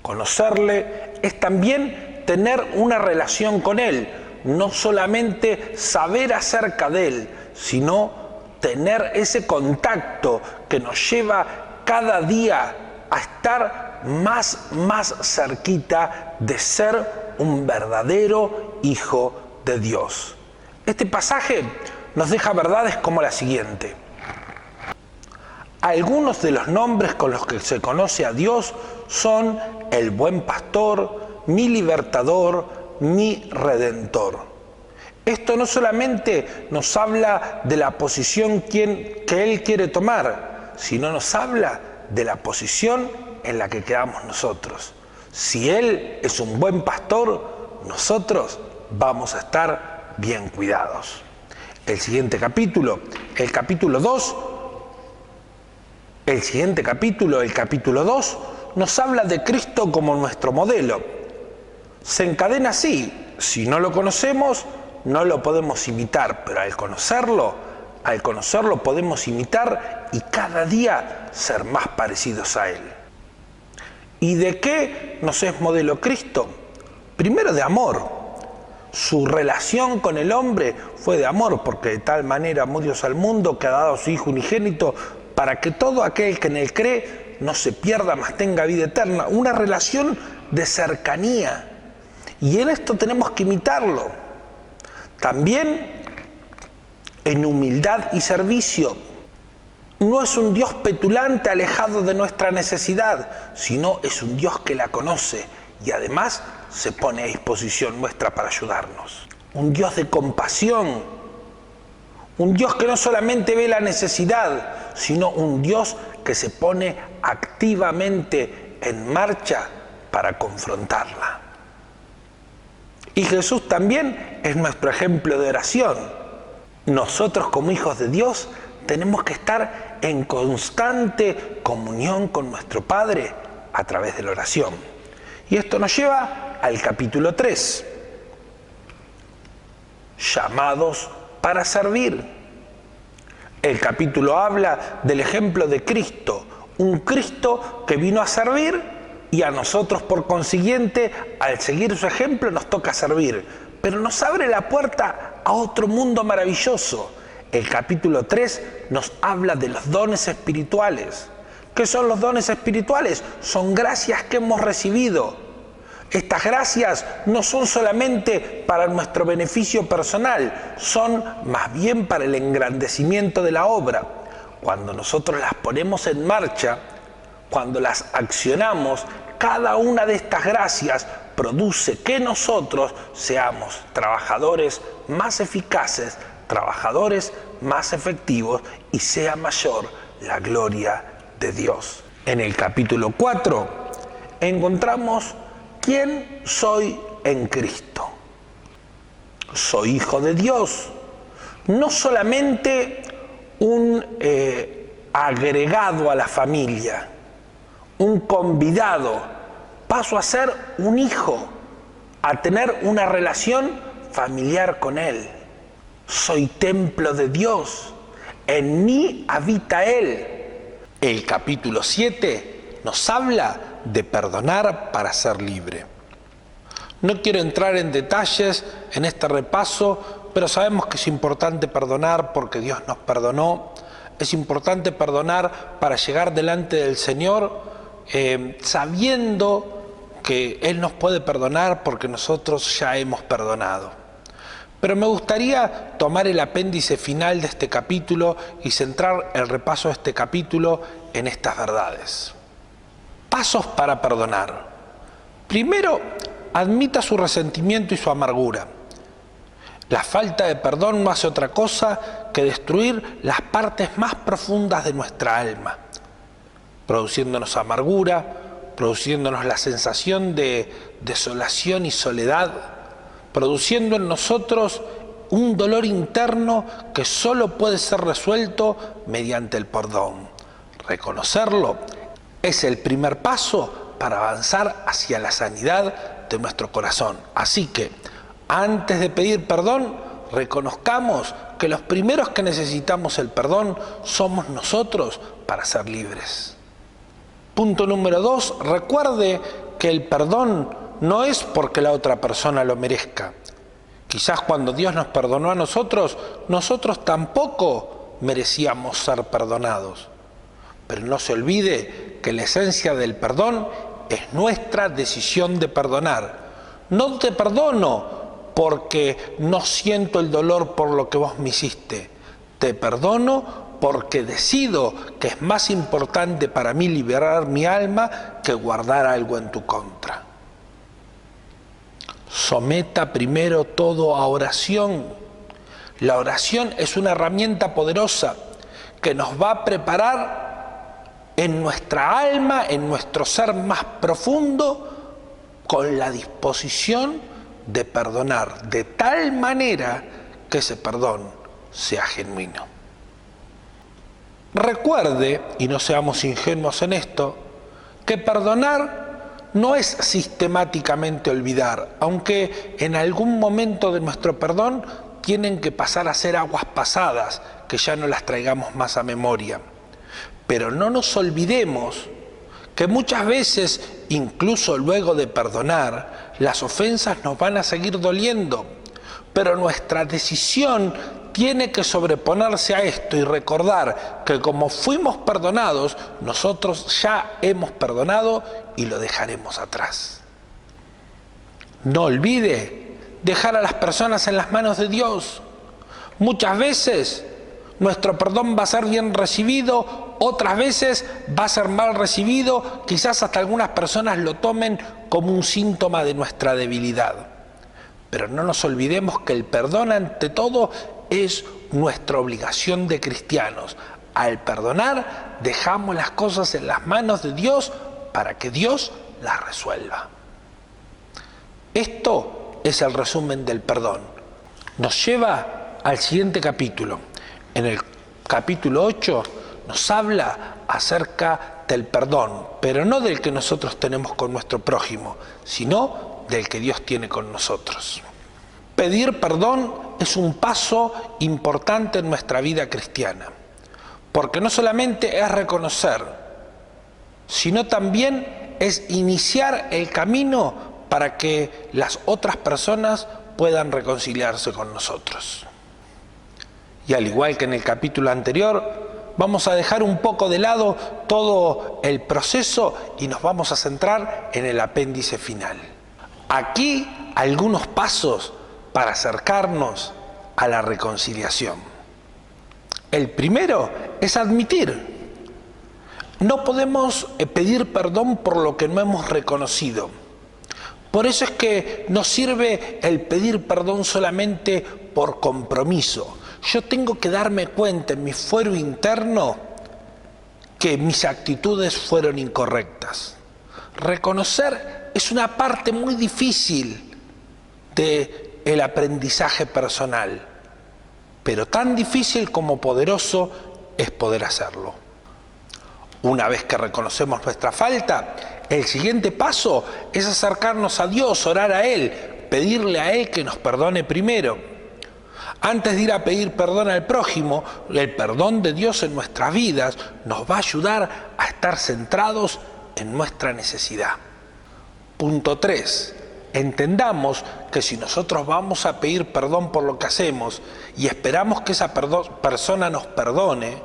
Conocerle es también tener una relación con Él, no solamente saber acerca de Él, sino tener ese contacto que nos lleva cada día a estar más cerquita de ser un verdadero hijo de Dios. Este pasaje nos deja verdades como la siguiente. Algunos de los nombres con los que se conoce a Dios son el buen pastor, mi libertador, mi redentor. Esto no solamente nos habla de la posición que Él quiere tomar, sino nos habla de la posición en la que quedamos nosotros. Si Él es un buen pastor, nosotros vamos a estar bien cuidados. El siguiente capítulo, el capítulo 2, el capítulo 2, nos habla de Cristo como nuestro modelo. se encadena así. Si no lo conocemos, no lo podemos imitar, pero al conocerlo podemos imitar y cada día ser más parecidos a Él. ¿Y de qué nos es modelo Cristo? Primero de amor. Su relación con el hombre fue de amor, porque de tal manera amó Dios al mundo que ha dado a su Hijo unigénito para que todo aquel que en Él cree no se pierda, mas tenga vida eterna. Una relación de cercanía. Y en esto tenemos que imitarlo. También en humildad y servicio. No es un Dios petulante, alejado de nuestra necesidad, sino es un Dios que la conoce y además se pone a disposición nuestra para ayudarnos. Un Dios de compasión, un Dios que no solamente ve la necesidad, sino un Dios que se pone activamente en marcha para confrontarla. Y Jesús también es nuestro ejemplo de oración. Nosotros como hijos de Dios tenemos que estar en constante comunión con nuestro Padre a través de la oración. Y esto nos lleva al capítulo 3. Llamados para servir. El capítulo habla del ejemplo de Cristo, un Cristo que vino a servir y a nosotros por consiguiente, al seguir su ejemplo, nos toca servir. Pero nos abre la puerta a otro mundo maravilloso. El capítulo 3 nos habla de los dones espirituales. ¿Qué son los dones espirituales? Son gracias que hemos recibido. Estas gracias no son solamente para nuestro beneficio personal, son más bien para el engrandecimiento de la obra. Cuando nosotros las ponemos en marcha, cuando las accionamos, cada una de estas gracias produce que nosotros seamos trabajadores más eficaces, trabajadores más efectivos y sea mayor la gloria de Dios. En el capítulo 4 encontramos quién soy en Cristo. Soy hijo de Dios, no solamente un agregado a la familia, un convidado, paso a ser un hijo, a tener una relación familiar con Él. Soy templo de Dios, en mí habita Él. El capítulo 7 nos habla de perdonar para ser libre. No quiero entrar en detalles en este repaso, pero sabemos que es importante perdonar porque Dios nos perdonó. Es importante perdonar para llegar delante del Señor sabiendo que Él nos puede perdonar porque nosotros ya hemos perdonado. Pero me gustaría tomar el apéndice final de este capítulo y centrar el repaso de este capítulo en estas verdades. Pasos para perdonar. Primero, admita su resentimiento y su amargura. La falta de perdón no hace otra cosa que destruir las partes más profundas de nuestra alma, produciéndonos amargura, produciéndonos la sensación de desolación y soledad, produciendo en nosotros un dolor interno que solo puede ser resuelto mediante el perdón. Reconocerlo es el primer paso para avanzar hacia la sanidad de nuestro corazón. Así que, antes de pedir perdón, reconozcamos que los primeros que necesitamos el perdón somos nosotros para ser libres. Punto número 2, recuerde que el perdón no es porque la otra persona lo merezca. Quizás cuando Dios nos perdonó a nosotros, nosotros tampoco merecíamos ser perdonados. Pero no se olvide que la esencia del perdón es nuestra decisión de perdonar. No te perdono porque no siento el dolor por lo que vos me hiciste. Te perdono porque decido que es más importante para mí liberar mi alma que guardar algo en tu contra. Someta primero todo a oración. La oración es una herramienta poderosa que nos va a preparar en nuestra alma, en nuestro ser más profundo, con la disposición de perdonar de tal manera que ese perdón sea genuino. Recuerde, y no seamos ingenuos en esto, que perdonar no es sistemáticamente olvidar, aunque en algún momento de nuestro perdón tienen que pasar a ser aguas pasadas, que ya no las traigamos más a memoria. Pero no nos olvidemos que muchas veces, incluso luego de perdonar, las ofensas nos van a seguir doliendo, pero nuestra decisión tiene que sobreponerse a esto y recordar que como fuimos perdonados, nosotros ya hemos perdonado y lo dejaremos atrás. No olvide dejar a las personas en las manos de Dios. Muchas veces nuestro perdón va a ser bien recibido, otras veces va a ser mal recibido, quizás hasta algunas personas lo tomen como un síntoma de nuestra debilidad. Pero no nos olvidemos que el perdón ante todo es nuestra obligación de cristianos. Al perdonar, dejamos las cosas en las manos de Dios para que Dios las resuelva. Esto es el resumen del perdón. Nos lleva al siguiente capítulo. En el capítulo 8 nos habla acerca del perdón, pero no del que nosotros tenemos con nuestro prójimo, sino del que Dios tiene con nosotros. Pedir perdón es un paso importante en nuestra vida cristiana, porque no solamente es reconocer, sino también es iniciar el camino para que las otras personas puedan reconciliarse con nosotros. Y al igual que en el capítulo anterior, vamos a dejar un poco de lado todo el proceso y nos vamos a centrar en el apéndice final. Aquí algunos pasos para acercarnos a la reconciliación. El primero es admitir. No podemos pedir perdón por lo que no hemos reconocido. Por eso es que no sirve el pedir perdón solamente por compromiso. Yo tengo que darme cuenta en mi fuero interno que mis actitudes fueron incorrectas. Reconocer es una parte muy difícil del aprendizaje personal, pero tan difícil como poderoso es poder hacerlo. Una vez que reconocemos nuestra falta, el siguiente paso es acercarnos a Dios, orar a Él, pedirle a Él que nos perdone primero. Antes de ir a pedir perdón al prójimo, el perdón de Dios en nuestras vidas nos va a ayudar a estar centrados en nuestra necesidad. Punto 3. Entendamos que si nosotros vamos a pedir perdón por lo que hacemos y esperamos que esa persona nos perdone,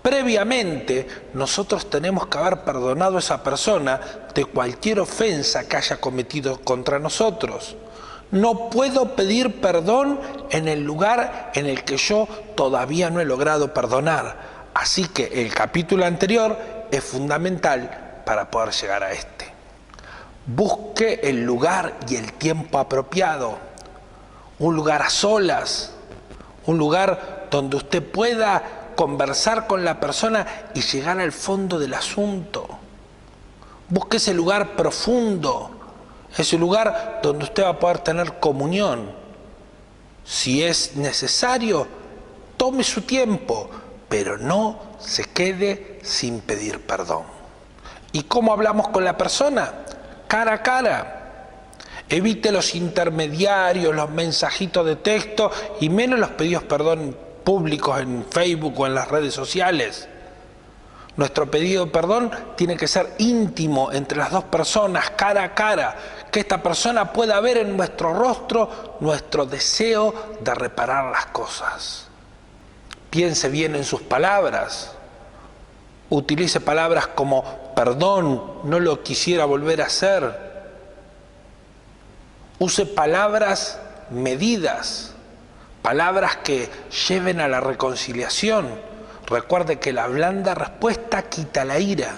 previamente nosotros tenemos que haber perdonado a esa persona de cualquier ofensa que haya cometido contra nosotros. No puedo pedir perdón en el lugar en el que yo todavía no he logrado perdonar. Así que el capítulo anterior es fundamental para poder llegar a este. Busque el lugar y el tiempo apropiado. Un lugar a solas. Un lugar donde usted pueda conversar con la persona y llegar al fondo del asunto. Busque ese lugar profundo. Ese lugar donde usted va a poder tener comunión. Si es necesario, tome su tiempo, pero no se quede sin pedir perdón. ¿Y cómo hablamos con la persona? Cara a cara. Evite los intermediarios, los mensajitos de texto y menos los pedidos perdón públicos en Facebook o en las redes sociales. Nuestro pedido de perdón tiene que ser íntimo entre las dos personas, cara a cara, que esta persona pueda ver en nuestro rostro nuestro deseo de reparar las cosas. Piense bien en sus palabras. Utilice palabras como perdón, no lo quisiera volver a hacer. Use palabras medidas, palabras que lleven a la reconciliación. Recuerde que la blanda respuesta quita la ira.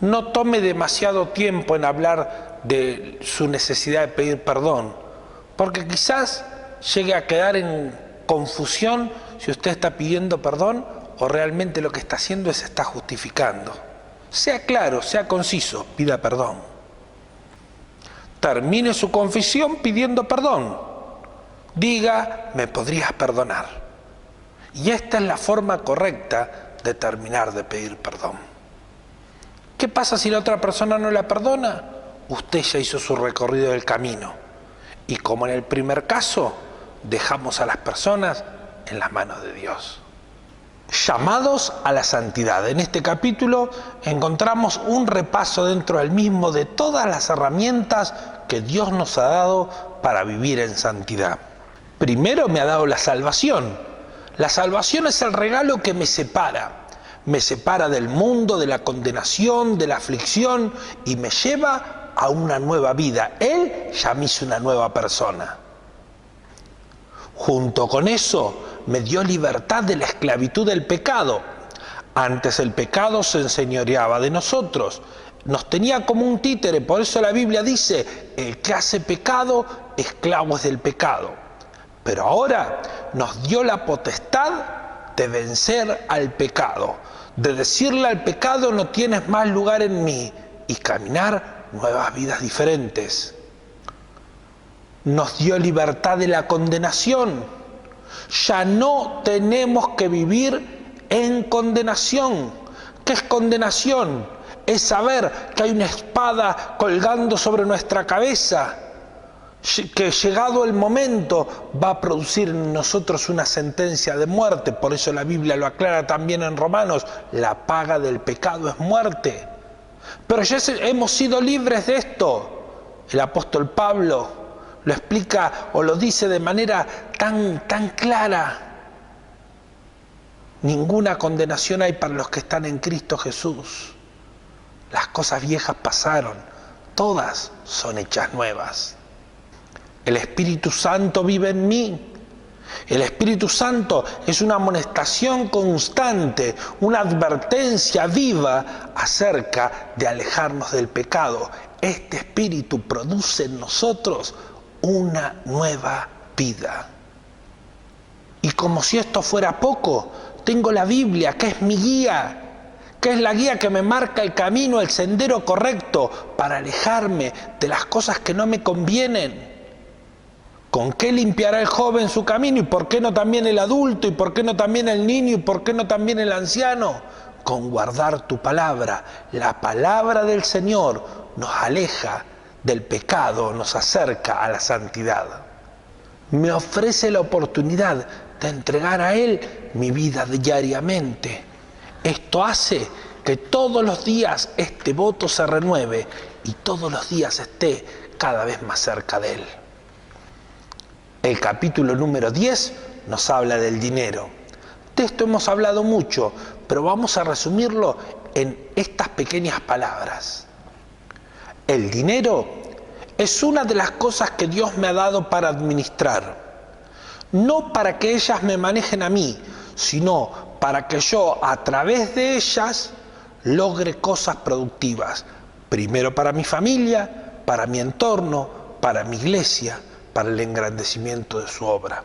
No tome demasiado tiempo en hablar de su necesidad de pedir perdón, porque quizás llegue a quedar en confusión si usted está pidiendo perdón o realmente lo que está haciendo es se está justificando. Sea claro, sea conciso, pida perdón. Termine su confesión pidiendo perdón. Diga, ¿me podrías perdonar? Y esta es la forma correcta de terminar de pedir perdón. ¿Qué pasa si la otra persona no la perdona? Usted ya hizo su recorrido del camino. Y como en el primer caso, dejamos a las personas en las manos de Dios. Llamados a la santidad. En este capítulo encontramos un repaso dentro del mismo de todas las herramientas que Dios nos ha dado para vivir en santidad. Primero me ha dado la salvación. La salvación es el regalo que me separa del mundo, de la condenación, de la aflicción y me lleva a una nueva vida. Él ya me hizo una nueva persona. Junto con eso me dio libertad de la esclavitud del pecado. Antes el pecado se enseñoreaba de nosotros, nos tenía como un títere, por eso la Biblia dice, el que hace pecado, esclavo es del pecado. Pero ahora nos dio la potestad de vencer al pecado, de decirle al pecado no tienes más lugar en mí y caminar nuevas vidas diferentes. Nos dio libertad de la condenación. Ya no tenemos que vivir en condenación. ¿Qué es condenación? Es saber que hay una espada colgando sobre nuestra cabeza, que llegado el momento va a producir en nosotros una sentencia de muerte. Por eso la Biblia lo aclara también en Romanos, la paga del pecado es muerte. Pero ya hemos sido libres de esto. El apóstol Pablo lo explica o lo dice de manera tan clara. Ninguna condenación hay para los que están en Cristo Jesús. Las cosas viejas pasaron, todas son hechas nuevas. El Espíritu Santo vive en mí. El Espíritu Santo es una amonestación constante, una advertencia viva acerca de alejarnos del pecado. Este Espíritu produce en nosotros una nueva vida. Y como si esto fuera poco, tengo la Biblia, que es mi guía, que es la guía que me marca el camino, el sendero correcto para alejarme de las cosas que no me convienen. ¿Con qué limpiará el joven su camino? ¿Y por qué no también el adulto? ¿Y por qué no también el niño? ¿Y por qué no también el anciano? Con guardar tu palabra. La palabra del Señor nos aleja del pecado, nos acerca a la santidad. Me ofrece la oportunidad de entregar a Él mi vida diariamente. Esto hace que todos los días este voto se renueve y todos los días esté cada vez más cerca de Él. El capítulo número 10 nos habla del dinero. De esto hemos hablado mucho, pero vamos a resumirlo en estas pequeñas palabras. El dinero es una de las cosas que Dios me ha dado para administrar. No para que ellas me manejen a mí, sino para que yo a través de ellas logre cosas productivas. Primero para mi familia, para mi entorno, para mi iglesia, para el engrandecimiento de su obra.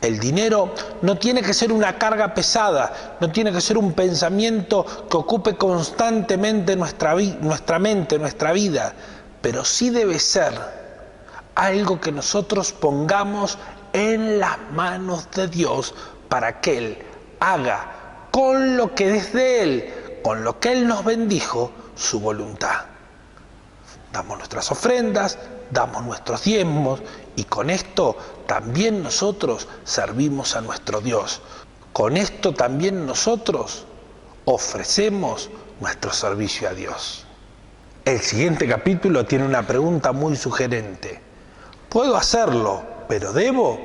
El dinero no tiene que ser una carga pesada, no tiene que ser un pensamiento que ocupe constantemente nuestra mente, nuestra vida, pero sí debe ser algo que nosotros pongamos en las manos de Dios para que Él haga con lo que es de Él, con lo que Él nos bendijo, su voluntad. Damos nuestras ofrendas, damos nuestros diezmos y con esto también nosotros servimos a nuestro Dios. Con esto también nosotros ofrecemos nuestro servicio a Dios. El siguiente capítulo tiene una pregunta muy sugerente. ¿Puedo hacerlo, pero debo?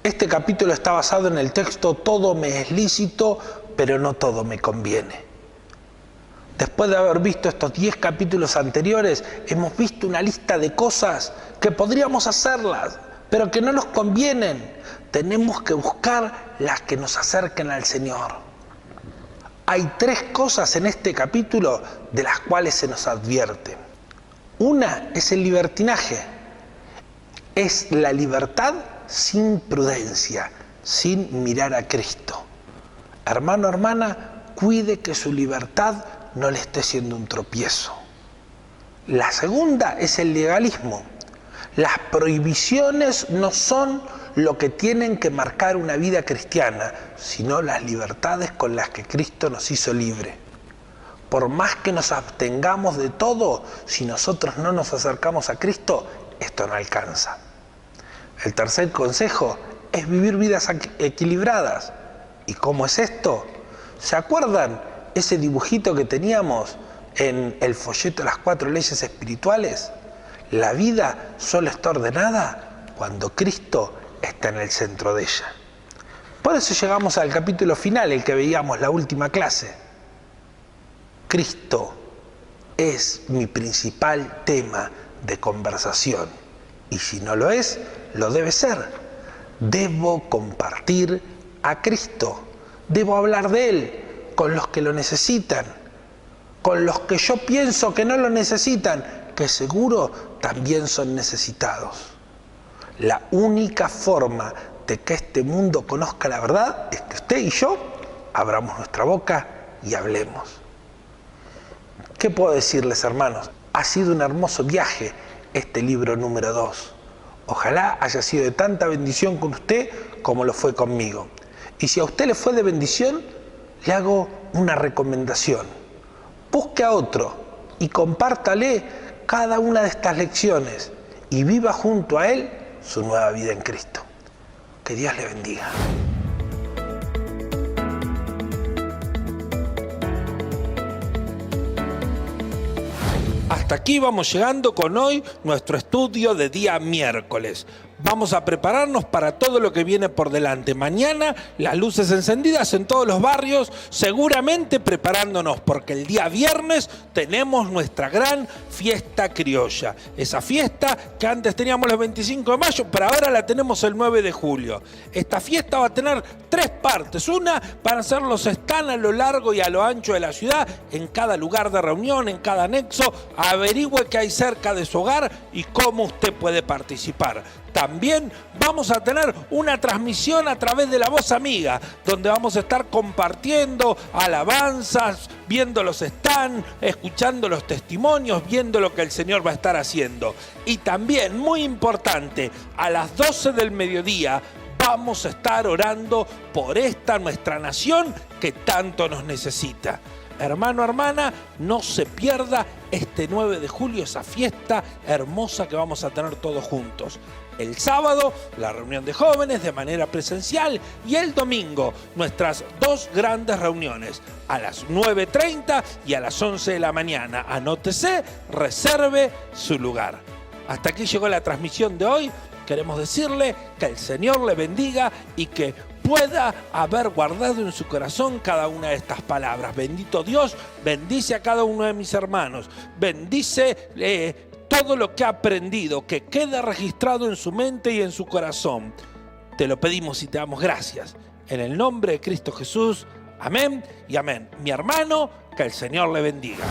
Este capítulo está basado en el texto todo me es lícito, pero no todo me conviene. Después de haber visto estos 10 capítulos anteriores, hemos visto una lista de cosas que podríamos hacerlas, pero que no nos convienen. Tenemos que buscar las que nos acerquen al Señor. Hay 3 cosas en este capítulo de las cuales se nos advierte. Una es el libertinaje. Es la libertad sin prudencia, sin mirar a Cristo. Hermano, hermana, cuide que su libertad no le esté siendo un tropiezo. La segunda es el legalismo. Las prohibiciones no son lo que tienen que marcar una vida cristiana, sino las libertades con las que Cristo nos hizo libre. por más que nos abstengamos de todo, si nosotros no nos acercamos a Cristo, esto no alcanza. El tercer consejo es vivir vidas equilibradas. ¿Y cómo es esto? ¿Se acuerdan ese dibujito que teníamos en el folleto de las 4 leyes espirituales? La vida solo está ordenada cuando Cristo está en el centro de ella. Por eso llegamos al capítulo final, el que veíamos la última clase. Cristo es mi principal tema de conversación. Y si no lo es, lo debe ser. Debo compartir a Cristo. Debo hablar de Él con los que lo necesitan, con los que yo pienso que no lo necesitan, que seguro también son necesitados. La única forma de que este mundo conozca la verdad es que usted y yo abramos nuestra boca y hablemos. ¿Qué puedo decirles, hermanos? Ha sido un hermoso viaje este libro número 2. Ojalá haya sido de tanta bendición con usted como lo fue conmigo. Y si a usted le fue de bendición, le hago una recomendación. Busque a otro y compártale cada una de estas lecciones y viva junto a él su nueva vida en Cristo. Que Dios le bendiga. Hasta aquí vamos llegando con hoy nuestro estudio de día miércoles. Vamos a prepararnos para todo lo que viene por delante. Mañana las luces encendidas en todos los barrios, seguramente preparándonos porque el día viernes tenemos nuestra gran fiesta criolla. Esa fiesta que antes teníamos el 25 de mayo, pero ahora la tenemos el 9 de julio. Esta fiesta va a tener 3 partes. Una para hacer los stands a lo largo y a lo ancho de la ciudad, en cada lugar de reunión, en cada anexo. Averigüe qué hay cerca de su hogar y cómo usted puede participar. También vamos a tener una transmisión a través de La Voz Amiga, donde vamos a estar compartiendo alabanzas, viendo los stands, escuchando los testimonios, viendo lo que el Señor va a estar haciendo. Y también, muy importante, a las 12 del mediodía vamos a estar orando por esta nuestra nación que tanto nos necesita. Hermano, hermana, no se pierda este 9 de julio, esa fiesta hermosa que vamos a tener todos juntos. El sábado, la reunión de jóvenes de manera presencial y el domingo, nuestras 2 grandes reuniones, a las 9:30 y a las 11 de la mañana. Anótese, reserve su lugar. Hasta aquí llegó la transmisión de hoy. Queremos decirle que el Señor le bendiga y que pueda haber guardado en su corazón cada una de estas palabras. Bendito Dios, bendice a cada uno de mis hermanos. Bendice todo lo que ha aprendido, que quede registrado en su mente y en su corazón. Te lo pedimos y te damos gracias. En el nombre de Cristo Jesús, amén y amén. Mi hermano, que el Señor le bendiga.